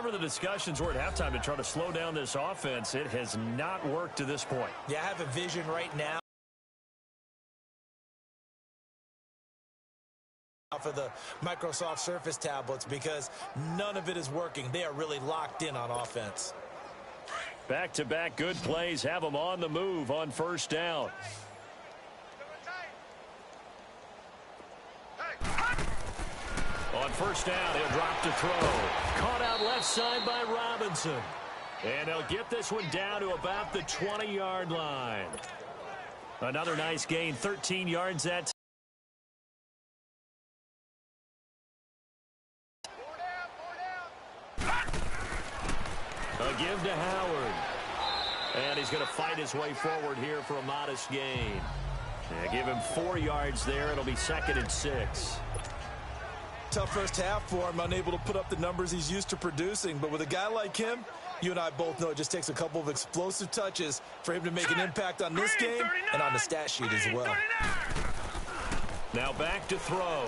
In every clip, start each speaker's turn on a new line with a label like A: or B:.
A: whatever the discussions were at halftime to try to slow down this offense, it has not worked to this point.
B: Yeah, I have a vision right now for the Microsoft Surface tablets because none of it is working. They are really locked in on offense.
A: Back-to-back good plays have them on the move on first down. On first down, he'll drop to throw. Caught out left side by Robinson. And he'll get this one down to about the 20-yard line. Another nice gain, 13 yards that time. A give to Howard. And he's going to fight his way forward here for a modest gain. Yeah, give him 4 yards there. It'll be 2nd and 6.
B: Tough first half for him, unable to put up the numbers he's used to producing. But with a guy like him, you and I both know it just takes a couple of explosive touches for him to make an impact on this game and on the stat sheet as well.
A: Now back to throw.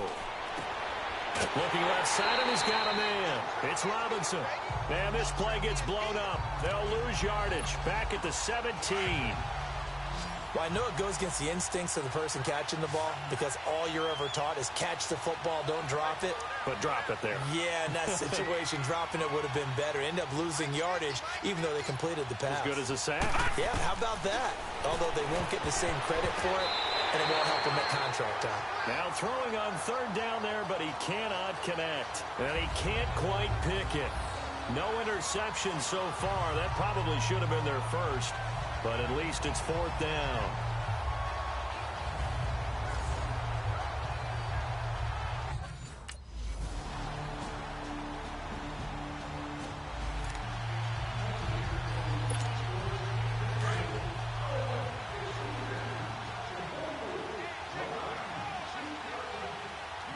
A: Looking left side, and he's got a man. It's Robinson. And this play gets blown up. They'll lose yardage. Back at the 17.
B: Well, I know it goes against the instincts of the person catching the ball because all you're ever taught is catch the football, don't drop it.
A: But drop it there.
B: Yeah, in that situation, dropping it would have been better. End up losing yardage, even though they completed the pass.
A: As good as a sack.
B: Yeah, how about that? Although they won't get the same credit for it, and it won't help them at contract time.
A: Now throwing on third down there, but he cannot connect. And he can't quite pick it. No interception so far. That probably should have been their first. But at least it's 4th down.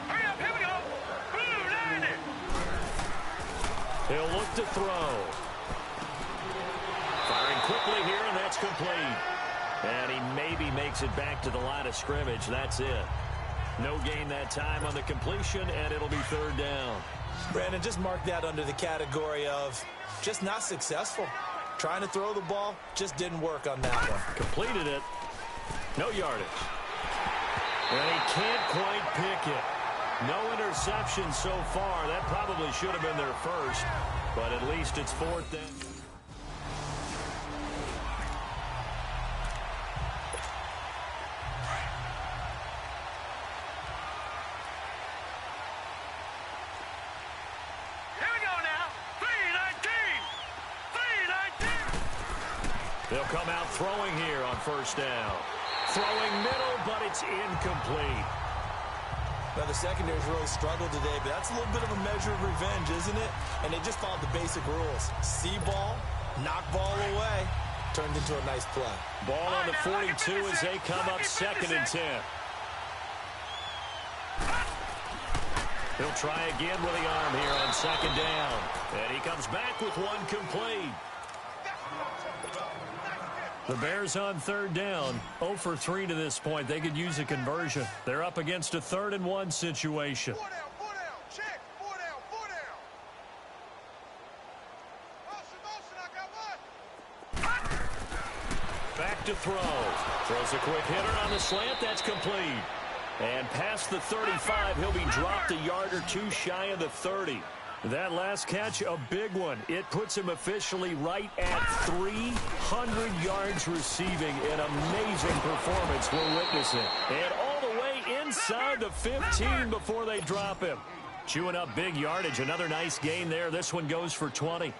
C: Hurry up, here we go.
A: He'll look to throw. Firing quickly here, and that's complete. And he maybe makes it back to the line of scrimmage. That's it. No gain that time on the completion, and it'll be 3rd down.
B: Brandon, just mark that under the category of just not successful. Trying to throw the ball, just didn't work on that one.
A: Completed it. No yardage. And he can't quite pick it. No interception so far. That probably should have been their first, but at least it's 4th down. They'll come out throwing here on first down. Throwing middle, but it's incomplete.
B: Now, the secondary's really struggled today, but that's a little bit of a measure of revenge, isn't it? And they just followed the basic rules. See ball, knock ball away, turned into a nice play.
A: Ball on the 42 as they come up 2nd and 10. He'll try again with the arm here on 2nd down. And he comes back with one complete. The Bears on 3rd down, 0 for 3 to this point. They could use a conversion. They're up against a 3rd and 1 situation.
C: Four down, check, four down. Motion, I got one.
A: Back to throw. Throws a quick hitter on the slant. That's complete. And past the 35, he'll be dropped a yard or two shy of the 30. That last catch, a big one. It puts him officially right at 300 yards receiving. An amazing performance we're witnessing. And all the way inside the 15 before they drop him. Chewing up big yardage. Another nice gain there. This one goes for 20.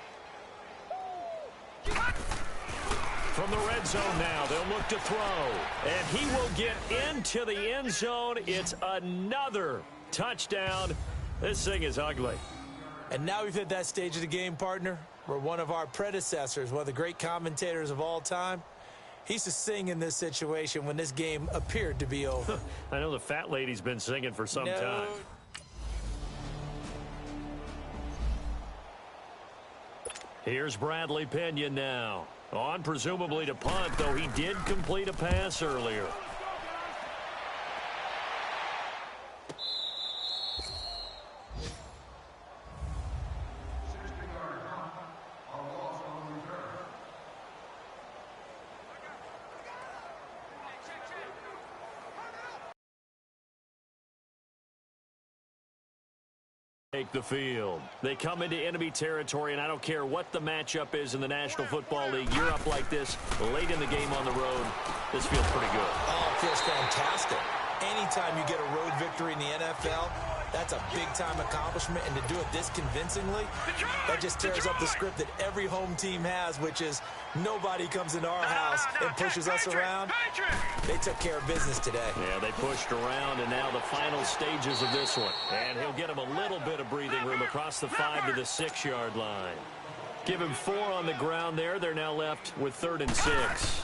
A: From the red zone now, they'll look to throw. And he will get into the end zone. It's another touchdown. This thing is ugly.
B: And now we've hit that stage of the game, partner, where one of our predecessors, one of the great commentators of all time, he used to sing in this situation when this game appeared to be over.
A: I know the fat lady's been singing for some time. Here's Bradley Pinion now. On presumably to punt, though he did complete a pass earlier. take the field. They come into enemy territory, and I don't care what the matchup is in the National Football League. You're up like this late in the game on the road. This feels pretty good.
B: Oh, it feels fantastic. Anytime you get a road victory in the NFL, that's a big-time accomplishment, and to do it this convincingly, that just tears up the script that every home team has, which is nobody comes into our house and pushes us around. They took care of business today.
A: Yeah, they pushed around, and now the final stages of this one. And he'll get him a little bit of breathing room across the 5 to the 6-yard line. Give him 4 on the ground there. They're now left with 3rd and 6.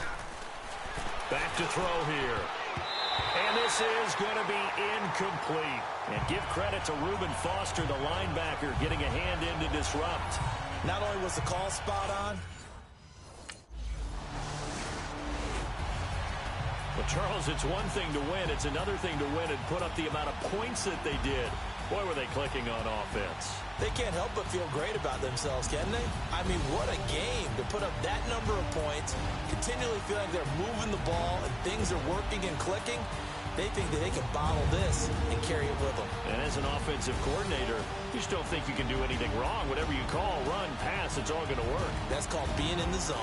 A: Back to throw here. And this is going to be incomplete. And give credit to Reuben Foster, the linebacker, getting a hand in to disrupt.
B: Not only was the call spot on.
A: Well, Charles, it's one thing to win. It's another thing to win and put up the amount of points that they did. Boy, were they clicking on offense.
B: They can't help but feel great about themselves, can they? I mean, what a game to put up that number of points, continually feel like they're moving the ball and things are working and clicking. They think that they can bottle this and carry it with them. And
A: as an offensive coordinator, you just don't think you can do anything wrong. Whatever you call, run, pass, it's all going to work.
B: That's called being in the zone.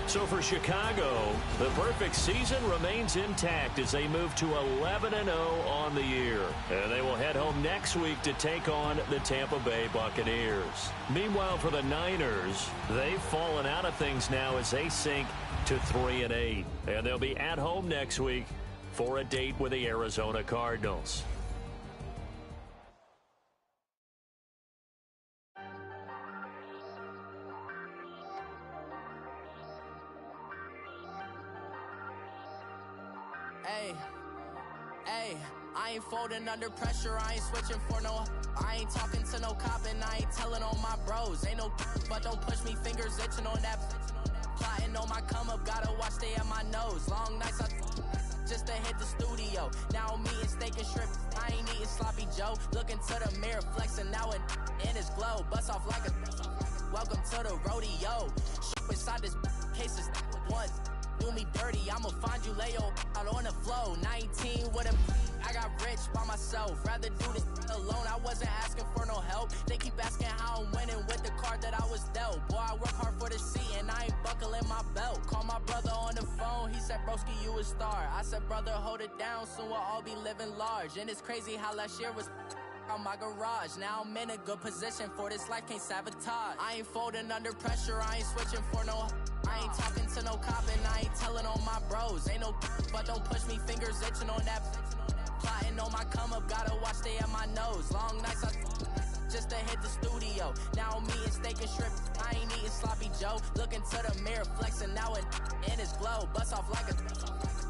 A: So for Chicago, the perfect season remains intact as they move to 11-0 on the year. And they will head home next week to take on the Tampa Bay Buccaneers. Meanwhile, for the Niners, they've fallen out of things now as they sink to 3-8. And they'll be at home next week for a date with the Arizona Cardinals.
D: Hey, I ain't folding under pressure, I ain't switching for no. I ain't talking to no cop and I ain't telling on my bros. Ain't no but don't push me, fingers itching on that. Plotting on my come up, gotta watch stay at my nose. Long nights just to hit the studio. Now I'm eating steak and shrimp, I ain't eating sloppy Joe. Looking to the mirror, flexing now and in his glow. Bust off like a welcome to the rodeo. Inside this cases once. Do me dirty, I'ma find you Leo out on the flow. 19 with a I got rich by myself. Rather do this alone. I wasn't asking for no help. They keep asking how I'm winning with the card that I was dealt. Boy, I work hard for the seat and I ain't buckling my belt. Call my brother on the phone. He said, broski, you a star. I said, brother, hold it down. Soon we'll all be living large. And it's crazy how last year was on my garage. Now I'm in a good position for this life, can't sabotage. I ain't folding under pressure, I ain't switching for no. I ain't talking to no cop and I ain't telling on my bros. Ain't no but don't push me, fingers itching on that. Plotting on my come up, gotta watch stay at my nose. Long nights just to hit the studio. Now I'm eating steak and shrimp, I ain't eating sloppy Joe. Looking to the mirror, flexing now and in his glow. Bust off like a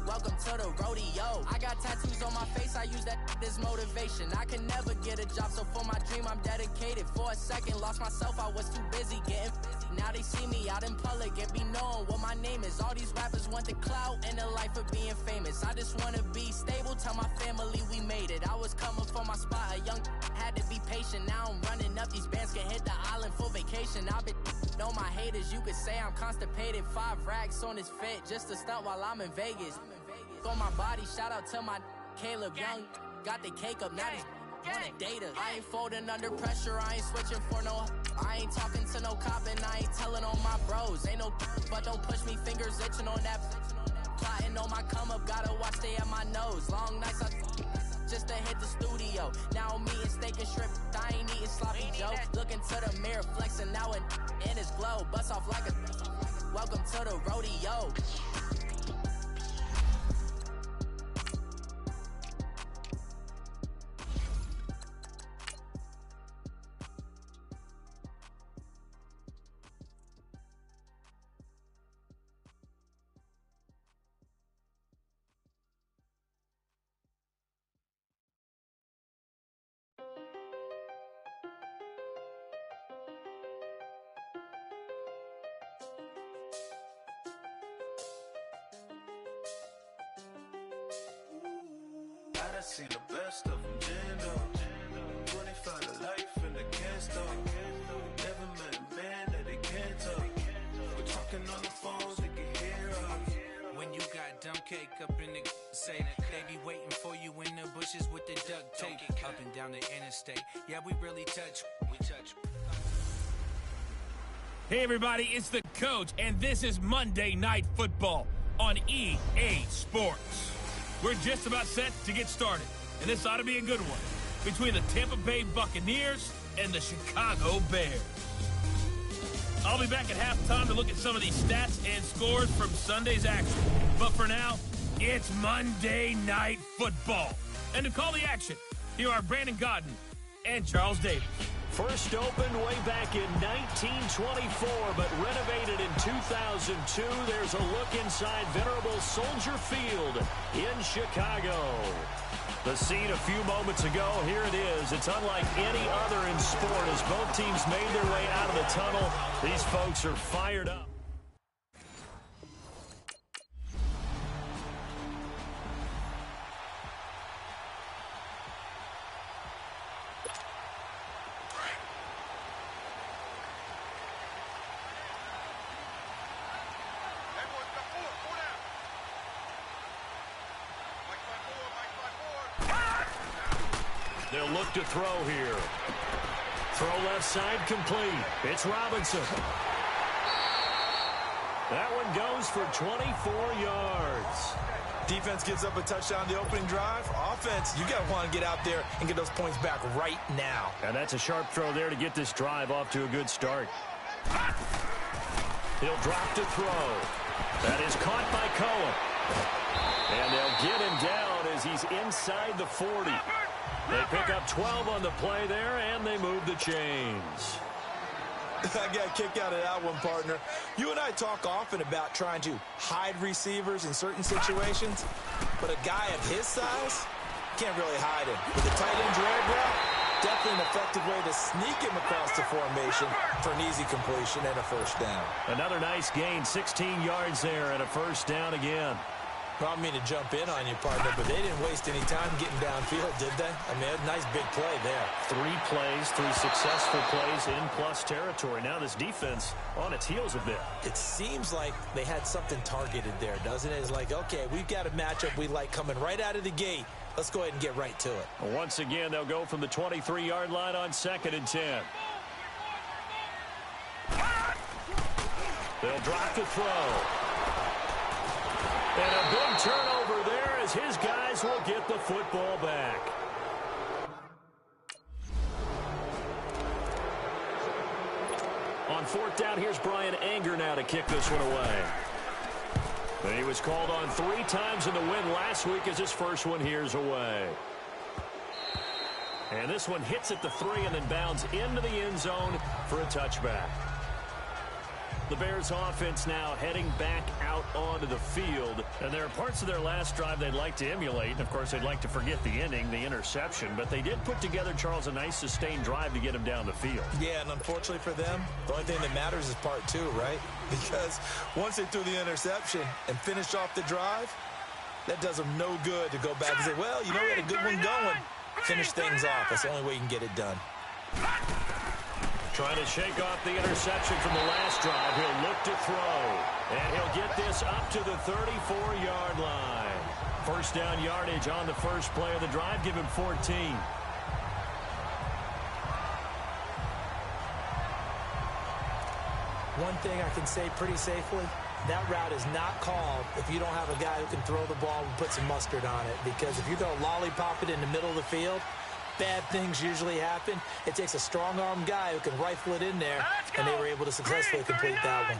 D: welcome to the rodeo. I got tattoos on my face, I use that as motivation. I can never get a job, so for my dream I'm dedicated. For a second, lost myself, I was too busy getting busy. Now they see me out in public and be knowing what my name is. All these rappers want the clout and the life of being famous. I just wanna be stable, tell my family we made it. I was coming for my spot, a young had to be patient. Now I'm running up, these bands can hit the island for vacation. I've been know my haters, you could say I'm constipated. 5 racks on his fit, just to stunt while I'm in Vegas. On my body, shout out to my Caleb Young. Got the cake up, now these wanna date us. I ain't folding under pressure, I ain't switching for no. I ain't talking to no cop and I ain't telling on my bros. Ain't no but don't push me, fingers itching on that. Plotting on my come up, gotta watch stay at my nose. Long nights just to hit the studio. Now I'm eating steak and shrimp, I ain't eating sloppy Joe. Looking to the mirror, flexing now and in his glow. Bust off like a welcome to the rodeo.
E: I done seen the best of them, Jando. 25 to life in the can't stop. Never met a man that they can't talk. We're talking on the phones, they can hear us.
F: When you got dumb cake up in the say that they be waiting for you in the bushes with the duct tape. Up and down the interstate. Yeah, we really touch. We touch.
G: Hey, everybody, it's the coach, and this is Monday Night Football on EA Sports. We're just about set to get started, and this ought to be a good one between the Tampa Bay Buccaneers and the Chicago Bears. I'll be back at halftime to look at some of these stats and scores from Sunday's action. But for now, it's Monday Night Football. And to call the action, here are Brandon Godden and Charles Davis.
A: First opened way back in 1924, but renovated in 2002. There's a look inside venerable Soldier Field in Chicago. The scene a few moments ago, here it is. It's unlike any other in sport as both teams made their way out of the tunnel. These folks are fired up. They'll look to throw here. Throw left side complete. It's Robinson. That one goes for 24 yards.
B: Defense gives up a touchdown the opening drive. Offense, you got to want to get out there and get those points back right now.
A: And that's a sharp throw there to get this drive off to a good start. He'll drop to throw. That is caught by Cohen. And they'll get him down as he's inside the 40. They pick up 12 on the play there, and they move the chains.
B: I got a kick out of that one, partner. You and I talk often about trying to hide receivers in certain situations, but a guy of his size can't really hide him. With a tight end drag route, definitely an effective way to sneak him across the formation for an easy completion and a first down.
A: Another nice gain, 16 yards there, and a first down again.
B: Well, I don't mean to jump in on you, partner, but they didn't waste any time getting downfield, did they? I mean, a nice big play there.
A: 3 plays, 3 successful plays in plus territory. Now this defense on its heels a bit.
B: It seems like they had something targeted there, doesn't it? It's like, okay, we've got a matchup we like coming right out of the gate. Let's go ahead and get right to it.
A: Once again, they'll go from the 23-yard line on 2nd and 10. They'll drop to throw. And a big turnover there as his guys will get the football back. On 4th down, here's Brian Anger now to kick this one away. And he was called on 3 times in the win last week as his first one here's away. And this one hits at the 3 and then bounds into the end zone for a touchback. The Bears offense now heading back out onto the field. And there are parts of their last drive they'd like to emulate. And, of course, they'd like to forget the ending, the interception. But they did put together, Charles, a nice sustained drive to get him down the field.
B: Yeah, and unfortunately for them, the only thing that matters is part 2, right? Because once they threw the interception and finished off the drive, that does them no good to go back and say, well, you know, we had a good one going. Finish things off. That's the only way you can get it done.
A: Trying to shake off the interception from the last drive. He'll look to throw. And he'll get this up to the 34-yard line. First down yardage on the first play of the drive. Give him 14.
B: One thing I can say pretty safely, that route is not called if you don't have a guy who can throw the ball and put some mustard on it. Because if you're going to lollipop it in the middle of the field, bad things usually happen. It takes a strong-arm guy who can rifle it in there, and they were able to successfully complete that one.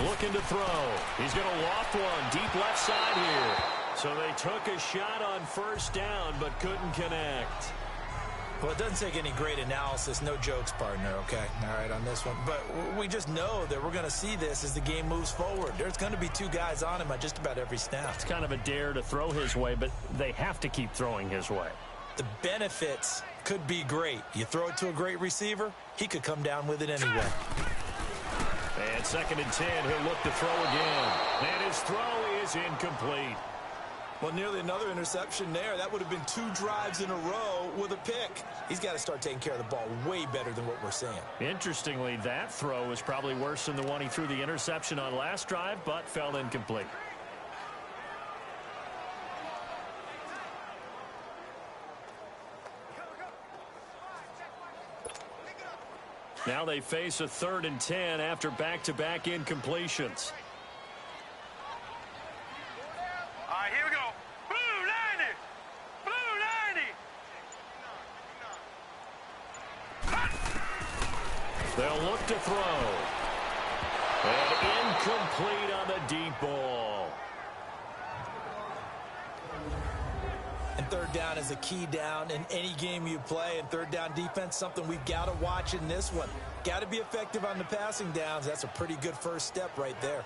A: Looking to throw. He's going to loft one deep left side here. So they took a shot on first down, but couldn't connect.
B: Well, it doesn't take any great analysis. No jokes, partner, okay? All right, on this one. But we just know that we're going to see this as the game moves forward. There's going to be 2 guys on him at just about every snap.
A: It's kind of a dare to throw his way, but they have to keep throwing his way.
B: The benefits could be great. You throw it to a great receiver, he could come down with it anyway.
A: And 2nd and 10, he'll look to throw again. And his throw is incomplete.
B: Well, nearly another interception there. That would have been 2 drives in a row with a pick. He's got to start taking care of the ball way better than what we're seeing.
A: Interestingly, that throw was probably worse than the one he threw the interception on last drive, but fell incomplete. Now they face a 3rd and 10 after back-to-back incompletions.
C: All right, here we go. Blue 90. Blue 90.
A: They'll look to throw. And incomplete on the deep ball.
B: And 3rd down is a key down in any game you play. And 3rd down defense, something we've got to watch in this one. Got to be effective on the passing downs. That's a pretty good first step right there.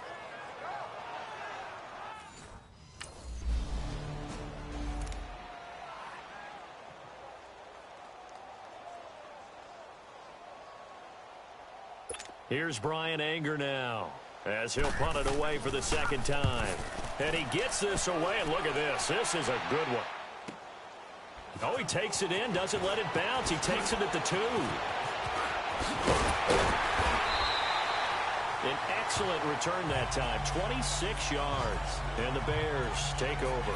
A: Here's Brian Anger now as he'll punt it away for the 2nd time. And he gets this away, and look at this. This is a good one. Oh, he takes it in, doesn't let it bounce. He takes it at the 2. An excellent return that time, 26 yards. And the Bears take over.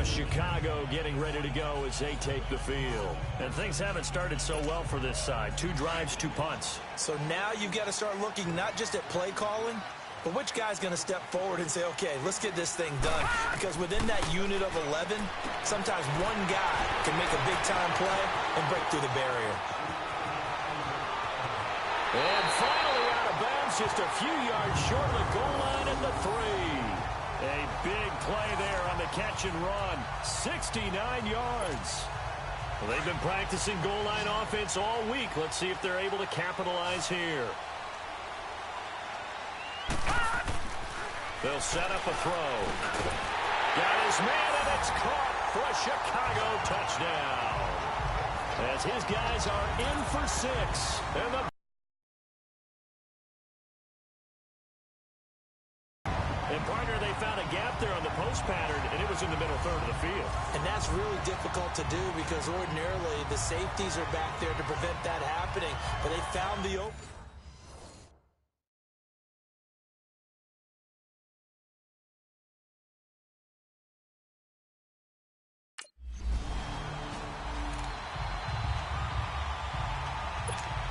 A: Chicago getting ready to go as they take the field. And things haven't started so well for this side. 2 drives, 2 punts.
B: So now you've got to start looking not just at play calling, but which guy's going to step forward and say, okay, let's get this thing done. Because within that unit of 11, sometimes one guy can make a big-time play and break through the barrier.
A: And finally out of bounds, just a few yards short of the goal line at the 3. A big play there on the catch and run. 69 yards. Well, they've been practicing goal line offense all week. Let's see if they're able to capitalize here. They'll set up a throw. Got his man, and it's caught for a Chicago touchdown. As his guys are in for 6. And the partner, they found a gap there on the post pattern, and it was in the middle 3rd of the field.
B: And that's really difficult to do because ordinarily the safeties are back there to prevent that happening. But they found the open.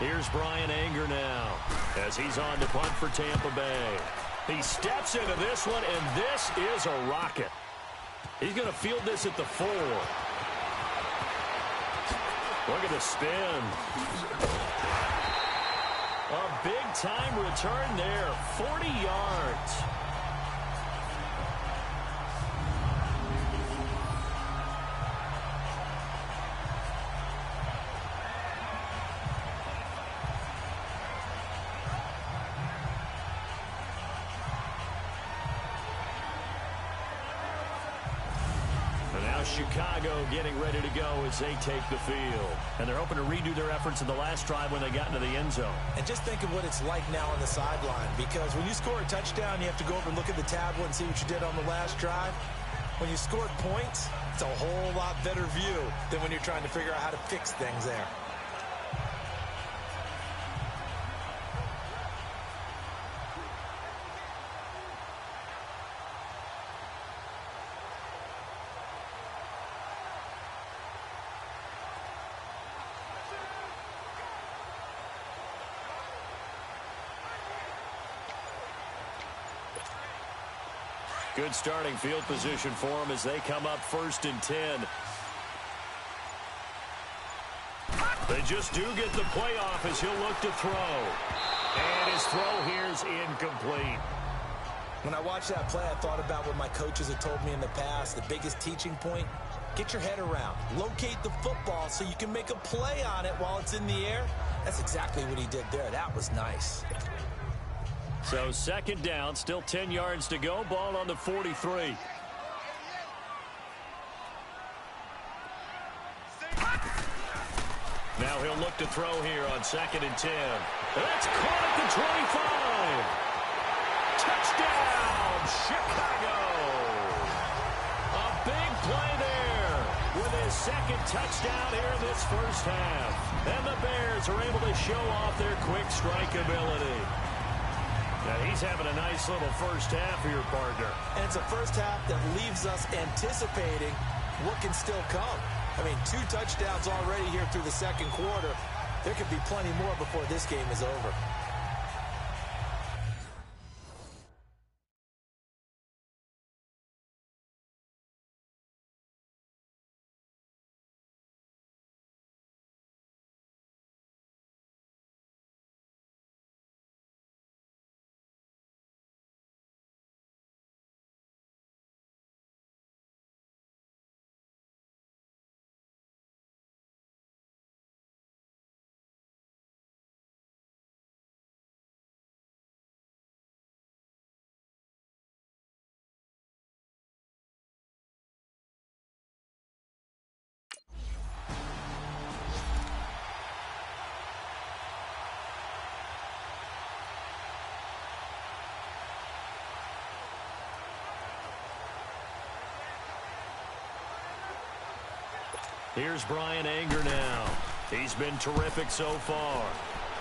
A: Here's Brian Anger now as he's on to punt for Tampa Bay. He steps into this one, and this is a rocket. He's going to field this at the 4. Look at the spin. A big-time return there, 40 yards. Chicago getting ready to go as they take the field. And they're hoping to redo their efforts in the last drive when they got into the end zone.
B: And just think of what it's like now on the sideline, because when you score a touchdown, you have to go over and look at the tablet and see what you did on the last drive. When you scored points, it's a whole lot better view than when you're trying to figure out how to fix things there.
A: Good starting field position for them as they come up 1st and 10. They just do get the playoff as he'll look to throw. And his throw here is incomplete.
B: When I watched that play, I thought about what my coaches had told me in the past. The biggest teaching point, get your head around. Locate the football so you can make a play on it while it's in the air. That's exactly what he did there. That was nice.
A: So 2nd down, still 10 yards to go. Ball on the 43. Now Now he'll look to throw here on 2nd and 10. That's caught at the 25. Touchdown, Chicago. A big play there with his 2nd touchdown here in this first half. And the Bears are able to show off their quick strike ability. Now he's having a nice little first half here, partner.
B: And it's a first half that leaves us anticipating what can still come. I mean, 2 touchdowns already here through the second quarter. There could be plenty more before this game is over.
A: Here's Brian Anger now. He's been terrific so far.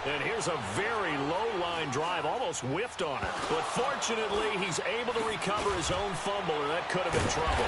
A: And here's a very low-line drive, almost whiffed on it. But fortunately, he's able to recover his own fumble, or that could have been trouble.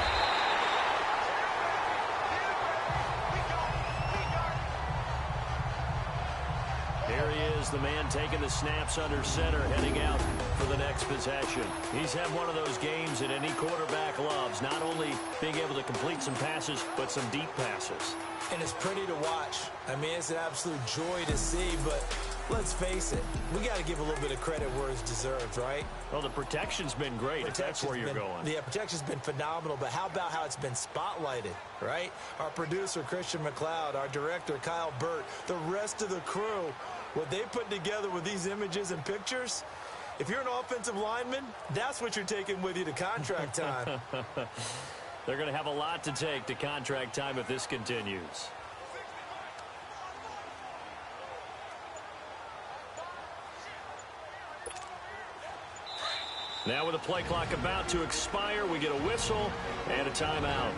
A: Here he is, the man taking the snaps under center, heading out for the next possession. He's had one of those games that any quarterback loves, not only being able to complete some passes, but some deep passes.
B: And it's pretty to watch. I mean, it's an absolute joy to see, but let's face it, we got to give a little bit of credit where it's deserved, right?
A: Well, the protection's been great, if that's where you're going.
B: Yeah, protection's been phenomenal, but how about how it's been spotlighted, right? Our producer, Christian McLeod, our director, Kyle Burt, the rest of the crew, what they put together with these images and pictures, if you're an offensive lineman, that's what you're taking with you to contract time.
A: They're going to have a lot to take to contract time if this continues. Now with the play clock about to expire, we get a whistle and a timeout.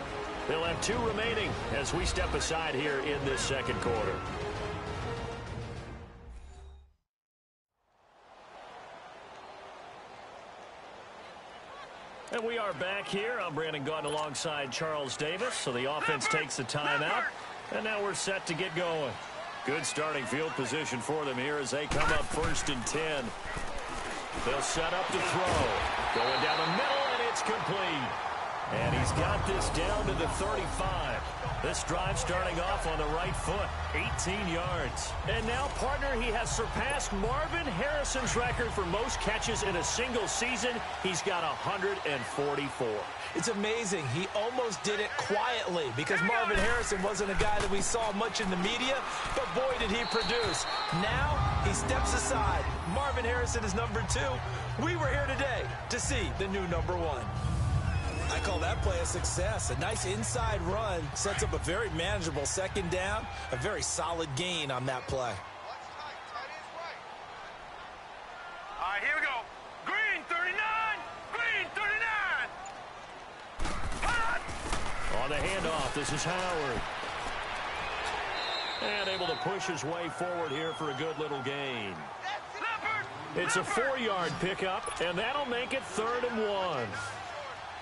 A: They'll have 2 remaining as we step aside here in this second quarter. And we are back here. I'm Brandon Gaudin alongside Charles Davis. So the offense takes the timeout. And now we're set to get going. Good starting field position for them here as they come up 1st and 10. They'll set up to throw. Going down the middle, and it's complete. And he's got this down to the 35. This drive starting off on the right foot, 18 yards. And now, partner, he has surpassed Marvin Harrison's record for most catches in a single season. He's got 144.
B: It's amazing. He almost did it quietly because Marvin Harrison wasn't a guy that we saw much in the media, but boy, did he produce. Now, he steps aside. Marvin Harrison is number 2. We were here today to see the new number 1. I call that play a success. A nice inside run sets up a very manageable 2nd down, a very solid gain on that play.
C: All right, here we go. Green 39. Green 39. Hot.
A: On the handoff, this is Howard. And able to push his way forward here for a good little gain. It's a 4-yard pickup, and that'll make it 3rd and 1.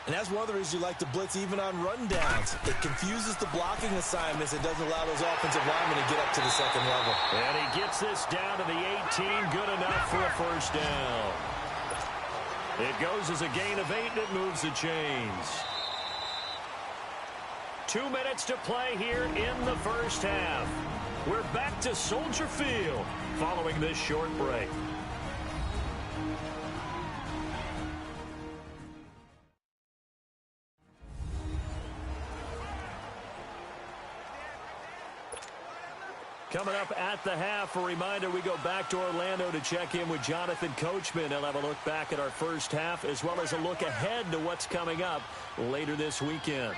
B: And that's one of the reasons you like to blitz even on rundowns. It confuses the blocking assignments. It doesn't allow those offensive linemen to get up to the 2nd level.
A: And he gets this down to the 18. Good enough for a 1st down. It goes as a gain of 8, and it moves the chains. 2 minutes to play here in the first half. We're back to Soldier Field following this short break. Coming up at the half, a reminder, we go back to Orlando to check in with Jonathan Coachman. He'll have a look back at our first half as well as a look ahead to what's coming up later this weekend.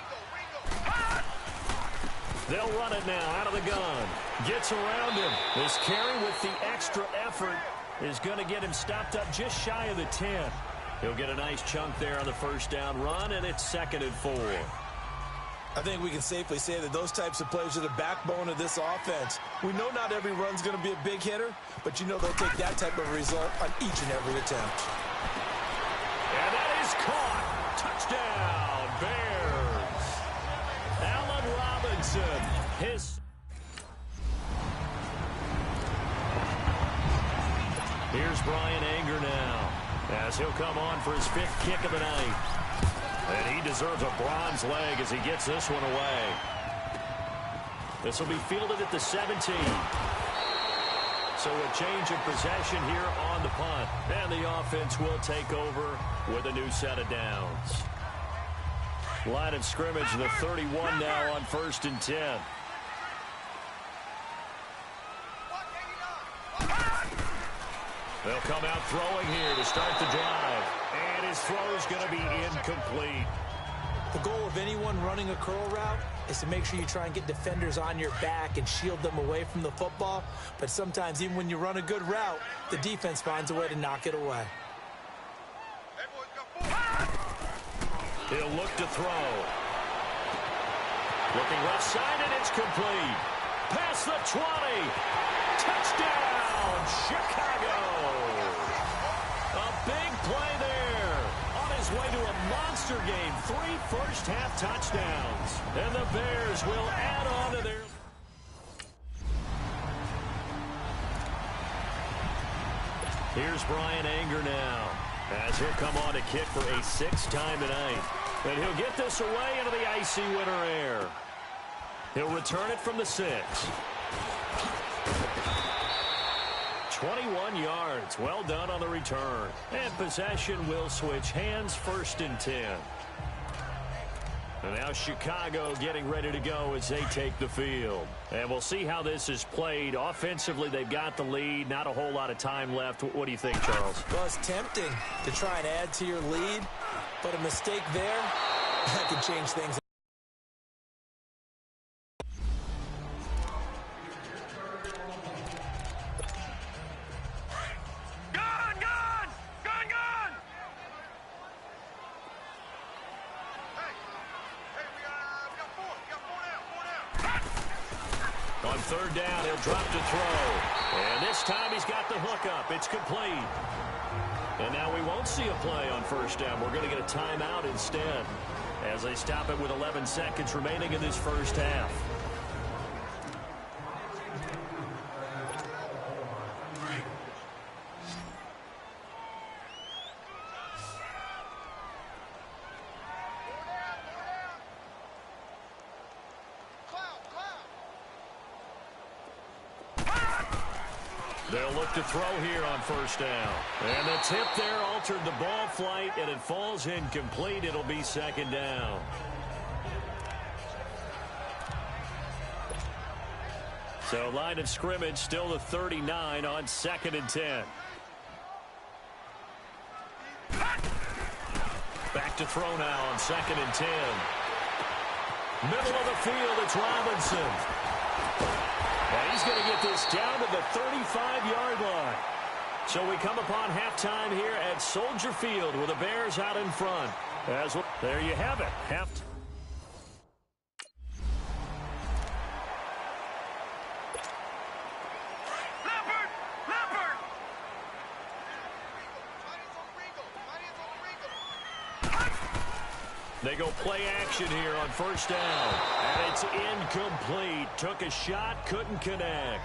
A: They'll run it now out of the gun. Gets around him. This carry with the extra effort is going to get him stopped up just shy of the 10. He'll get a nice chunk there on the first down run, and it's 2nd and 4.
B: I think we can safely say that those types of plays are the backbone of this offense. We know not every run's going to be a big hitter, but you know they'll take that type of result on each and every attempt.
A: And that is caught. Touchdown, Bears. Allen Robinson. Here's Brian Anger now, as he'll come on for his 5th kick of the night. And he deserves a bronze leg as he gets this one away. This will be fielded at the 17. So a change of possession here on the punt. And the offense will take over with a new set of downs. Line of scrimmage, the 31 now on 1st and 10. They'll come out throwing here to start the drive. And his throw is going to be incomplete.
B: The goal of anyone running a curl route is to make sure you try and get defenders on your back and shield them away from the football. But sometimes even when you run a good route, the defense finds a way to knock it away.
A: He'll look to throw. Looking left side, and it's complete. Past the 20. Touchdown, Chicago. A big play there. On his way to a monster game. 3 first-half touchdowns. And the Bears will add on to their... Here's Brian Anger now, as he'll come on to kick for a 6th time tonight. And he'll get this away into the icy winter air. He'll return it from the 6. 21 yards. Well done on the return. And possession will switch hands, 1st and 10. And now Chicago getting ready to go as they take the field. And we'll see how this is played. Offensively, they've got the lead. Not a whole lot of time left. What do you think, Charles?
B: Well, it's tempting to try and add to your lead, but a mistake there, that can change things.
A: On 3rd down, he'll drop to throw. And this time he's got the hook up. It's complete. And now we won't see a play on 1st down. We're going to get a timeout instead as they stop it with 11 seconds remaining in this first half. They'll look to throw here on 1st down. And the tip there altered the ball flight, and it falls incomplete. It'll be 2nd down. So line of scrimmage still the 39 on 2nd and 10. Back to throw now on 2nd and 10. Middle of the field, it's Robinson. And he's going to get this down to the 35-yard line. So we come upon halftime here at Soldier Field with the Bears out in front. There you have it. They go play action here on 1st down. And it's incomplete. Took a shot, couldn't connect.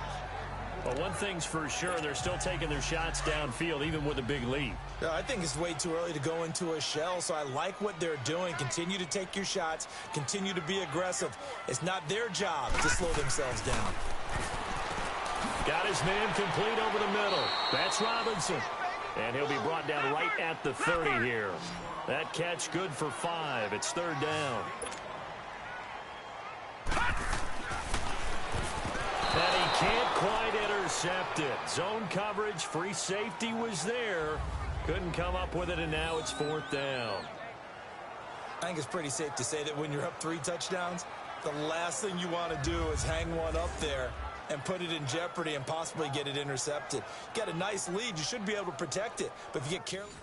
A: But one thing's for sure, they're still taking their shots downfield, even with a big lead.
B: Yeah, I think it's way too early to go into a shell, so I like what they're doing. Continue to take your shots. Continue to be aggressive. It's not their job to slow themselves down.
A: Got his man complete over the middle. That's Robinson. And he'll be brought down right at the 30 here. That catch good for 5. It's 3rd down. And he can't quite intercept it. Zone coverage, free safety was there. Couldn't come up with it, and now it's 4th down.
B: I think it's pretty safe to say that when you're up 3 touchdowns, The last thing you want to do is hang one up there and put it in jeopardy and possibly get it intercepted. Get a nice lead, you should be able to protect it. But if you get careless...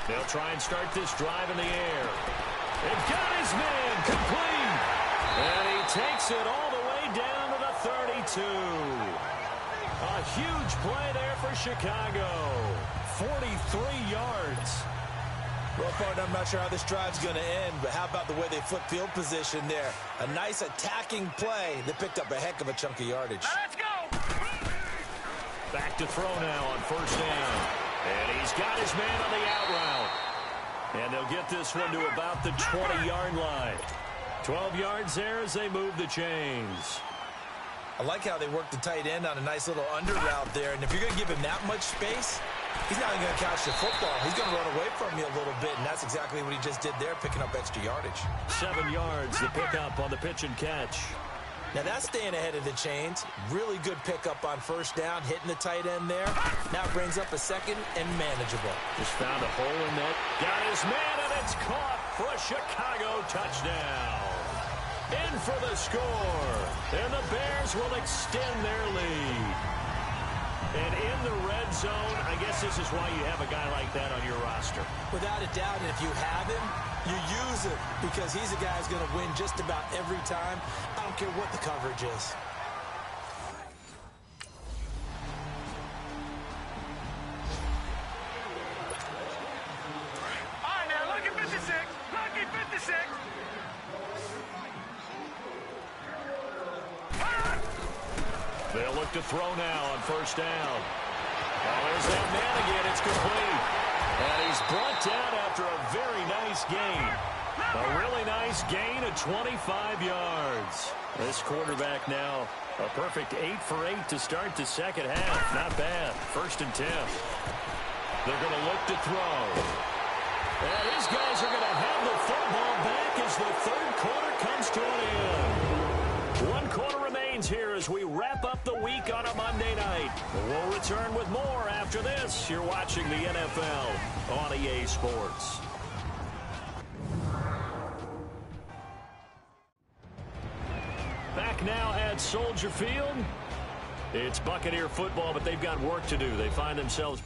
A: They'll try and start this drive in the air. They've got his man complete. And he takes it all the way down to the 32. A huge play there for Chicago. 43 yards.
B: Well, partner, I'm not sure how this drive's going to end, but how about the way they flip field position there? A nice attacking play that picked up a heck of a chunk of yardage.
C: Let's go!
A: Back to throw now on first down. And he's got his man on the out route. And they'll get this one to about the 20-yard line. 12 yards there as they move the chains.
B: I like how they work the tight end on a nice little under route there. And if you're going to give him that much space, he's not even going to catch the football. He's going to run away from you a little bit, and that's exactly what he just did there, picking up extra yardage.
A: 7 yards, the pickup on the pitch and catch.
B: Now that's staying ahead of the chains. Really good pickup on first down, hitting the tight end there. Now brings up a second and manageable.
A: Just found a hole in that. Got his man, and it's caught for a Chicago touchdown. In for the score. And the Bears will extend their lead. And in the red zone, I guess this is why you have a guy like that on your roster.
B: Without a doubt, and if you have him, you use him because he's a guy who's going to win just about every time. I don't care what the coverage is.
C: All right, now, look at 56. Look at 56.
A: They'll look to throw now on first down. Oh, there's that man again. It's complete. And he's brought down after a very nice gain. A really nice gain of 25 yards. This quarterback now a perfect 8 for 8 to start the second half. Not bad. 1st and 10. They're going to look to throw. And these guys are going to have the football back as the third quarter comes to an end. 1 quarter remains here as we wrap up the week on a Monday night. We'll return with more after this. You're watching the NFL on EA Sports. Back now at Soldier Field. It's Buccaneer football, but they've got work to do. They find themselves...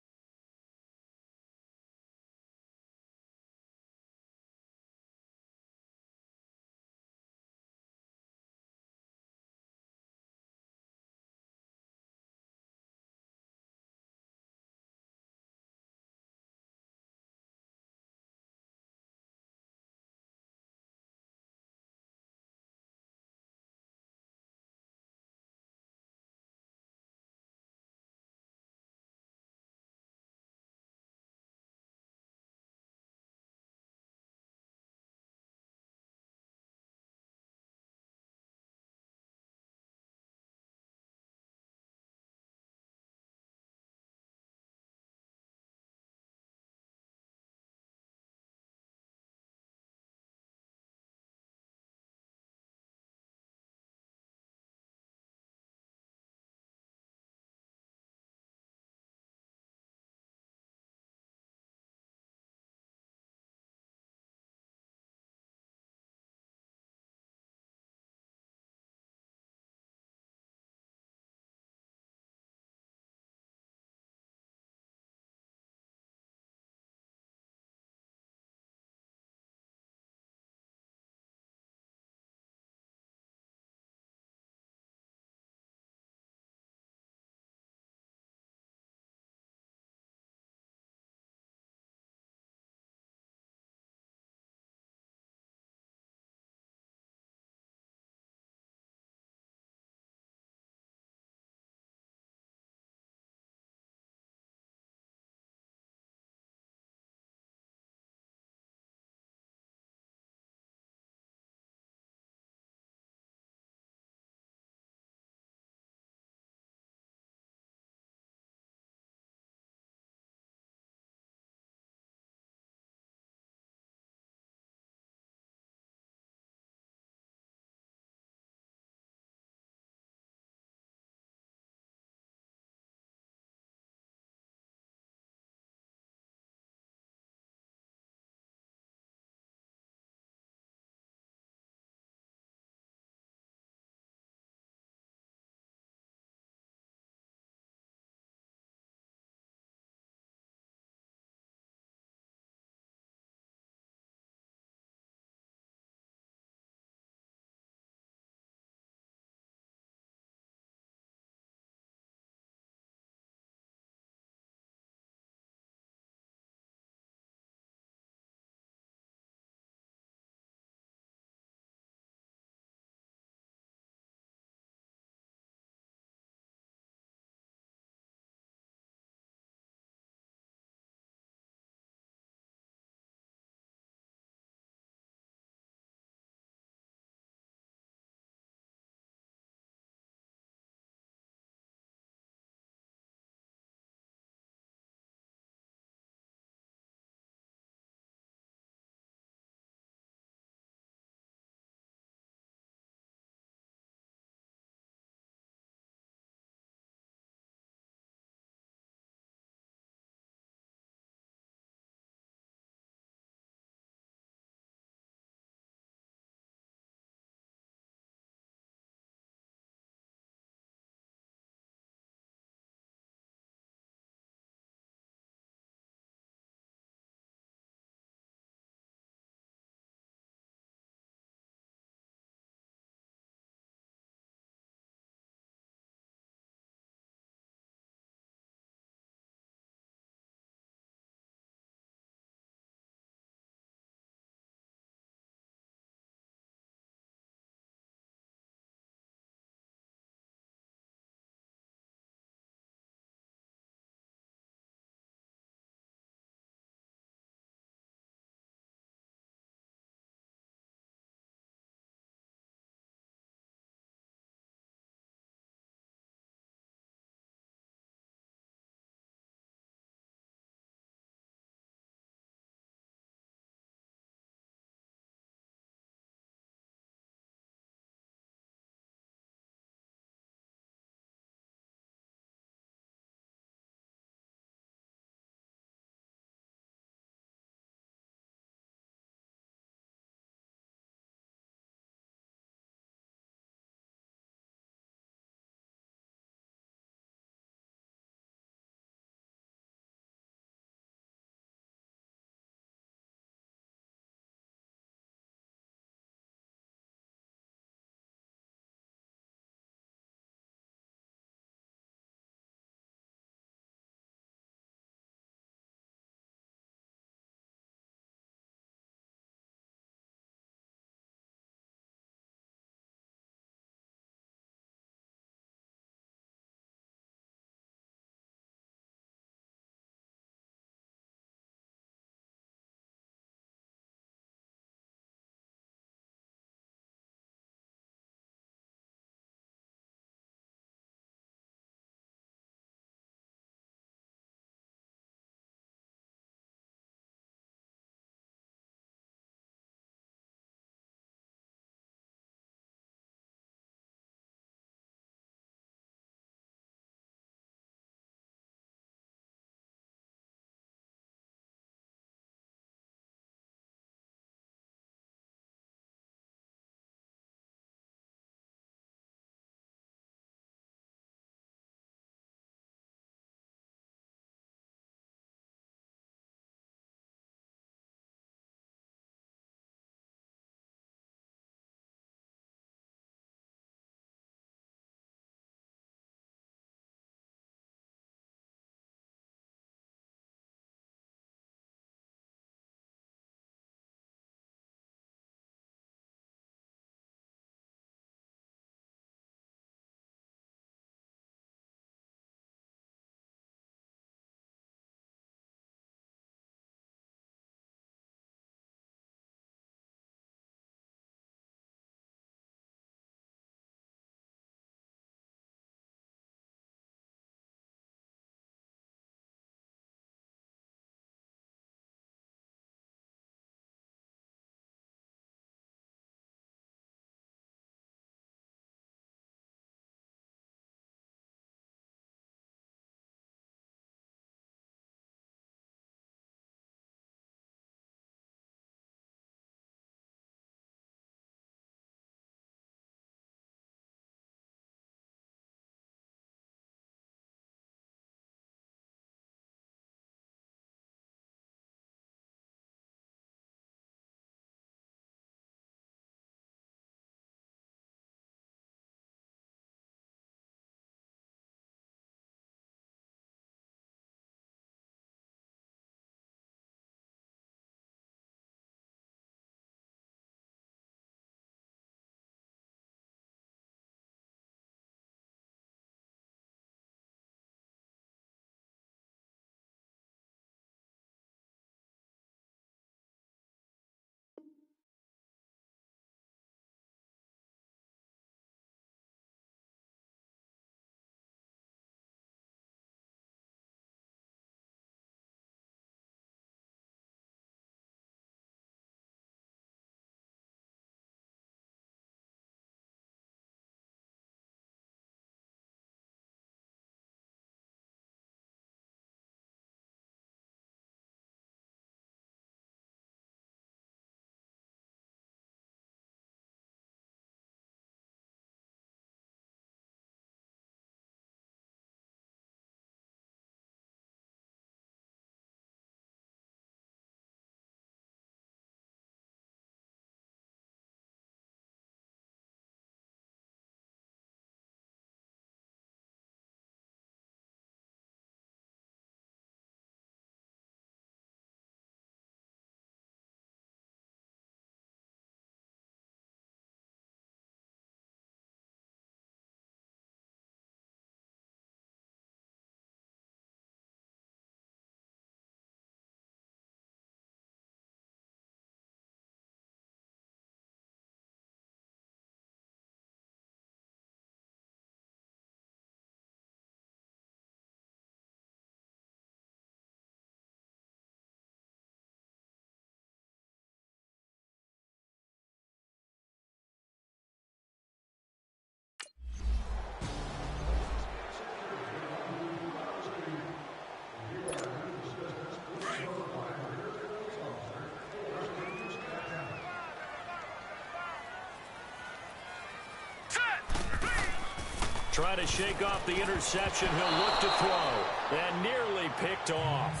A: try to shake off the interception. He'll look to throw. And nearly picked off.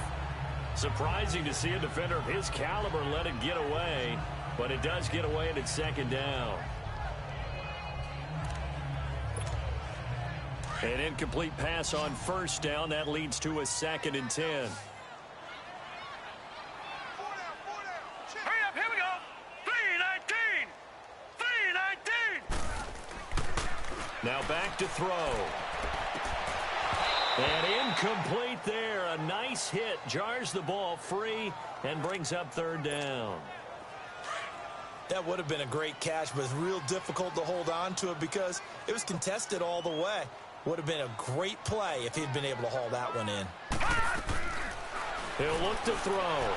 A: Surprising to see a defender of his caliber let it get away. But it does get away and it's second down. An incomplete pass on first down. That leads to a 2nd and 10.
C: Hurry up, here we go. 3-19. 3-19.
A: Now back to throw. And incomplete there. A nice hit. Jars the ball free and brings up 3rd down.
B: That would have been a great catch, but it's real difficult to hold on to it because it was contested all the way. Would have been a great play if he'd been able to haul that one in.
A: He'll look to throw.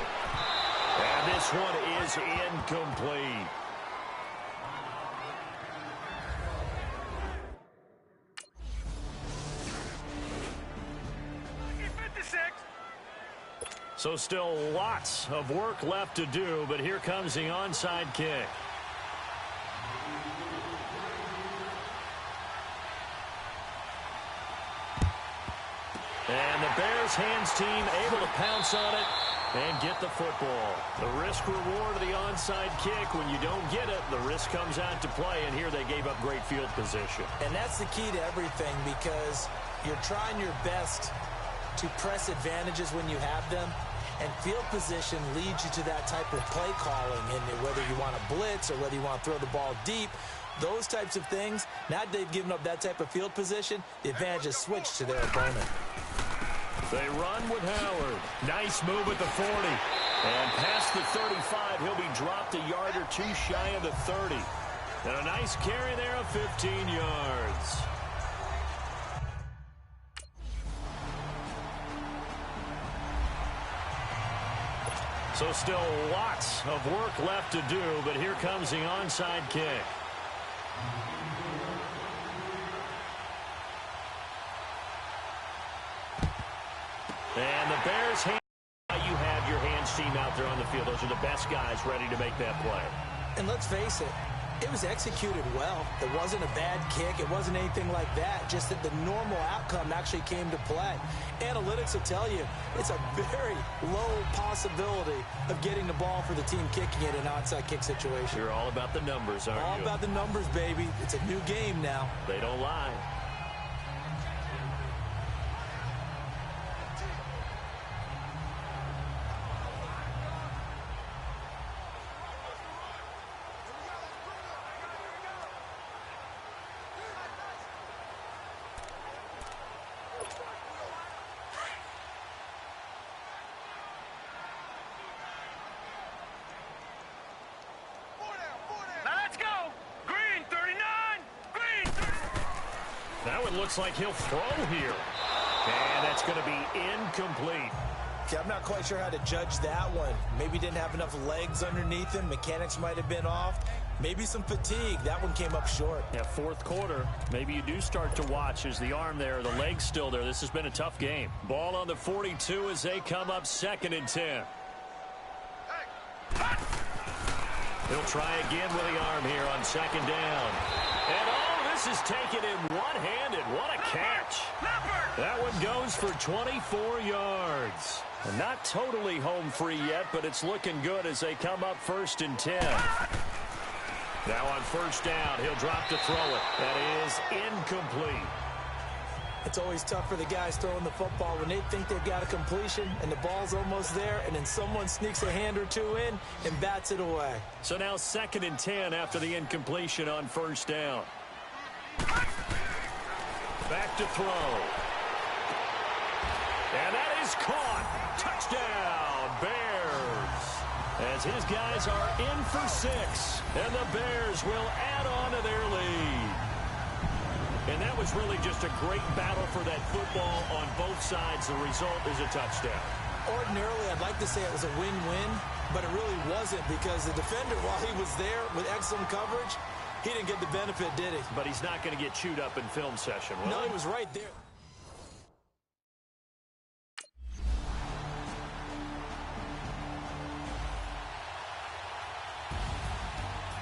A: And this one is incomplete. So still lots of work left to do, but here comes the onside kick. And the Bears hands team able to pounce on it and get the football. The risk-reward of the onside kick, when you don't get it, the risk comes out to play, and here they gave up great field position.
B: And that's the key to everything because you're trying your best to press advantages when you have them, and field position leads you to that type of play calling, and whether you want to blitz or whether you want to throw the ball deep, those types of things, now that they've given up that type of field position, the advantage is switched to their opponent.
A: They run with Howard. Nice move at the 40. And past the 35, he'll be dropped a yard or two shy of the 30. And a nice carry there of 15 yards. So still lots of work left to do, but here comes the onside kick. And the Bears you have your hands team out there on the field. Those are the best guys ready to make that play.
B: And let's face it, it was executed well. It wasn't a bad kick. It wasn't anything like that. Just that the normal outcome actually came to play. Analytics will tell you it's a very low possibility of getting the ball for the team kicking it in an onside kick situation.
A: You're all about the numbers, aren't you?
B: All about the numbers, baby. It's a new game now.
A: They don't lie. Now it looks like he'll throw here. And that's going to be incomplete.
B: Okay, I'm not quite sure how to judge that one. Maybe didn't have enough legs underneath him. Mechanics might have been off. Maybe some fatigue. That one came up short.
A: Yeah, fourth quarter. Maybe you do start to watch as the arm there, the leg's still there. This has been a tough game. Ball on the 42 as they come up 2nd and 10. He'll try again with the arm here on 2nd down. And this is taken in one-handed. What a catch. That one goes for 24 yards. And not totally home free yet, but it's looking good as they come up 1st and 10. Now on 1st down, he'll drop to throw it. That is incomplete.
B: It's always tough for the guys throwing the football when they think they've got a completion and the ball's almost there, and then someone sneaks a hand or two in and bats it away.
A: So now 2nd and 10 after the incompletion on 1st down. Back to throw. And that is caught. Touchdown, Bears. As his guys are in for 6. And the Bears will add on to their lead. And that was really just a great battle for that football on both sides. The result is a touchdown.
B: Ordinarily, I'd like to say it was a win-win, but it really wasn't because the defender, while he was there with excellent coverage, he didn't get the benefit, did he?
A: But he's not going to get chewed up in film session, will
B: No,
A: he?
B: he was right there.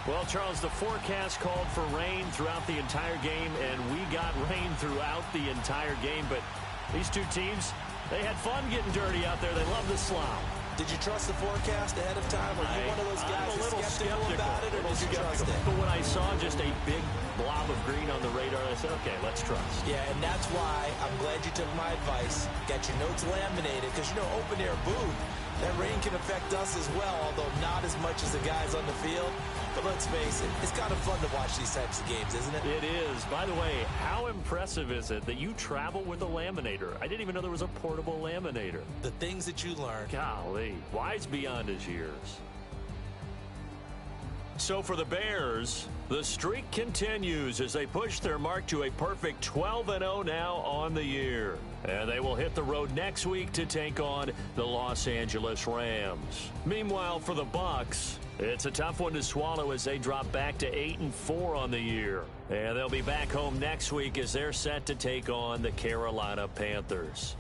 A: Well, Charles, the forecast called for rain throughout the entire game, and we got rain throughout the entire game. But these two teams, they had fun getting dirty out there. They love the slop.
B: Did you trust the forecast ahead of time? Are you one of those guys
A: I'm a little
B: skeptical about it, or did you trust it?
A: But when I saw just a big blob of green on the radar, I said, okay, let's trust.
B: Yeah, and that's why I'm glad you took my advice. Got your notes laminated, because, open air boom, that rain can affect us as well, although not as much as the guys on the field. But let's face it, it's kind of fun to watch these types of games, isn't it?
A: It is. By the way, how impressive is it that you travel with a laminator? I didn't even know there was a portable laminator.
B: The things that you learn.
A: Golly, wise beyond his years. So for the Bears, the streak continues as they push their mark to a perfect 12-0 now on the year. And they will hit the road next week to take on the Los Angeles Rams. Meanwhile, for the Bucs, it's a tough one to swallow as they drop back to 8-4 on the year. And they'll be back home next week as they're set to take on the Carolina Panthers.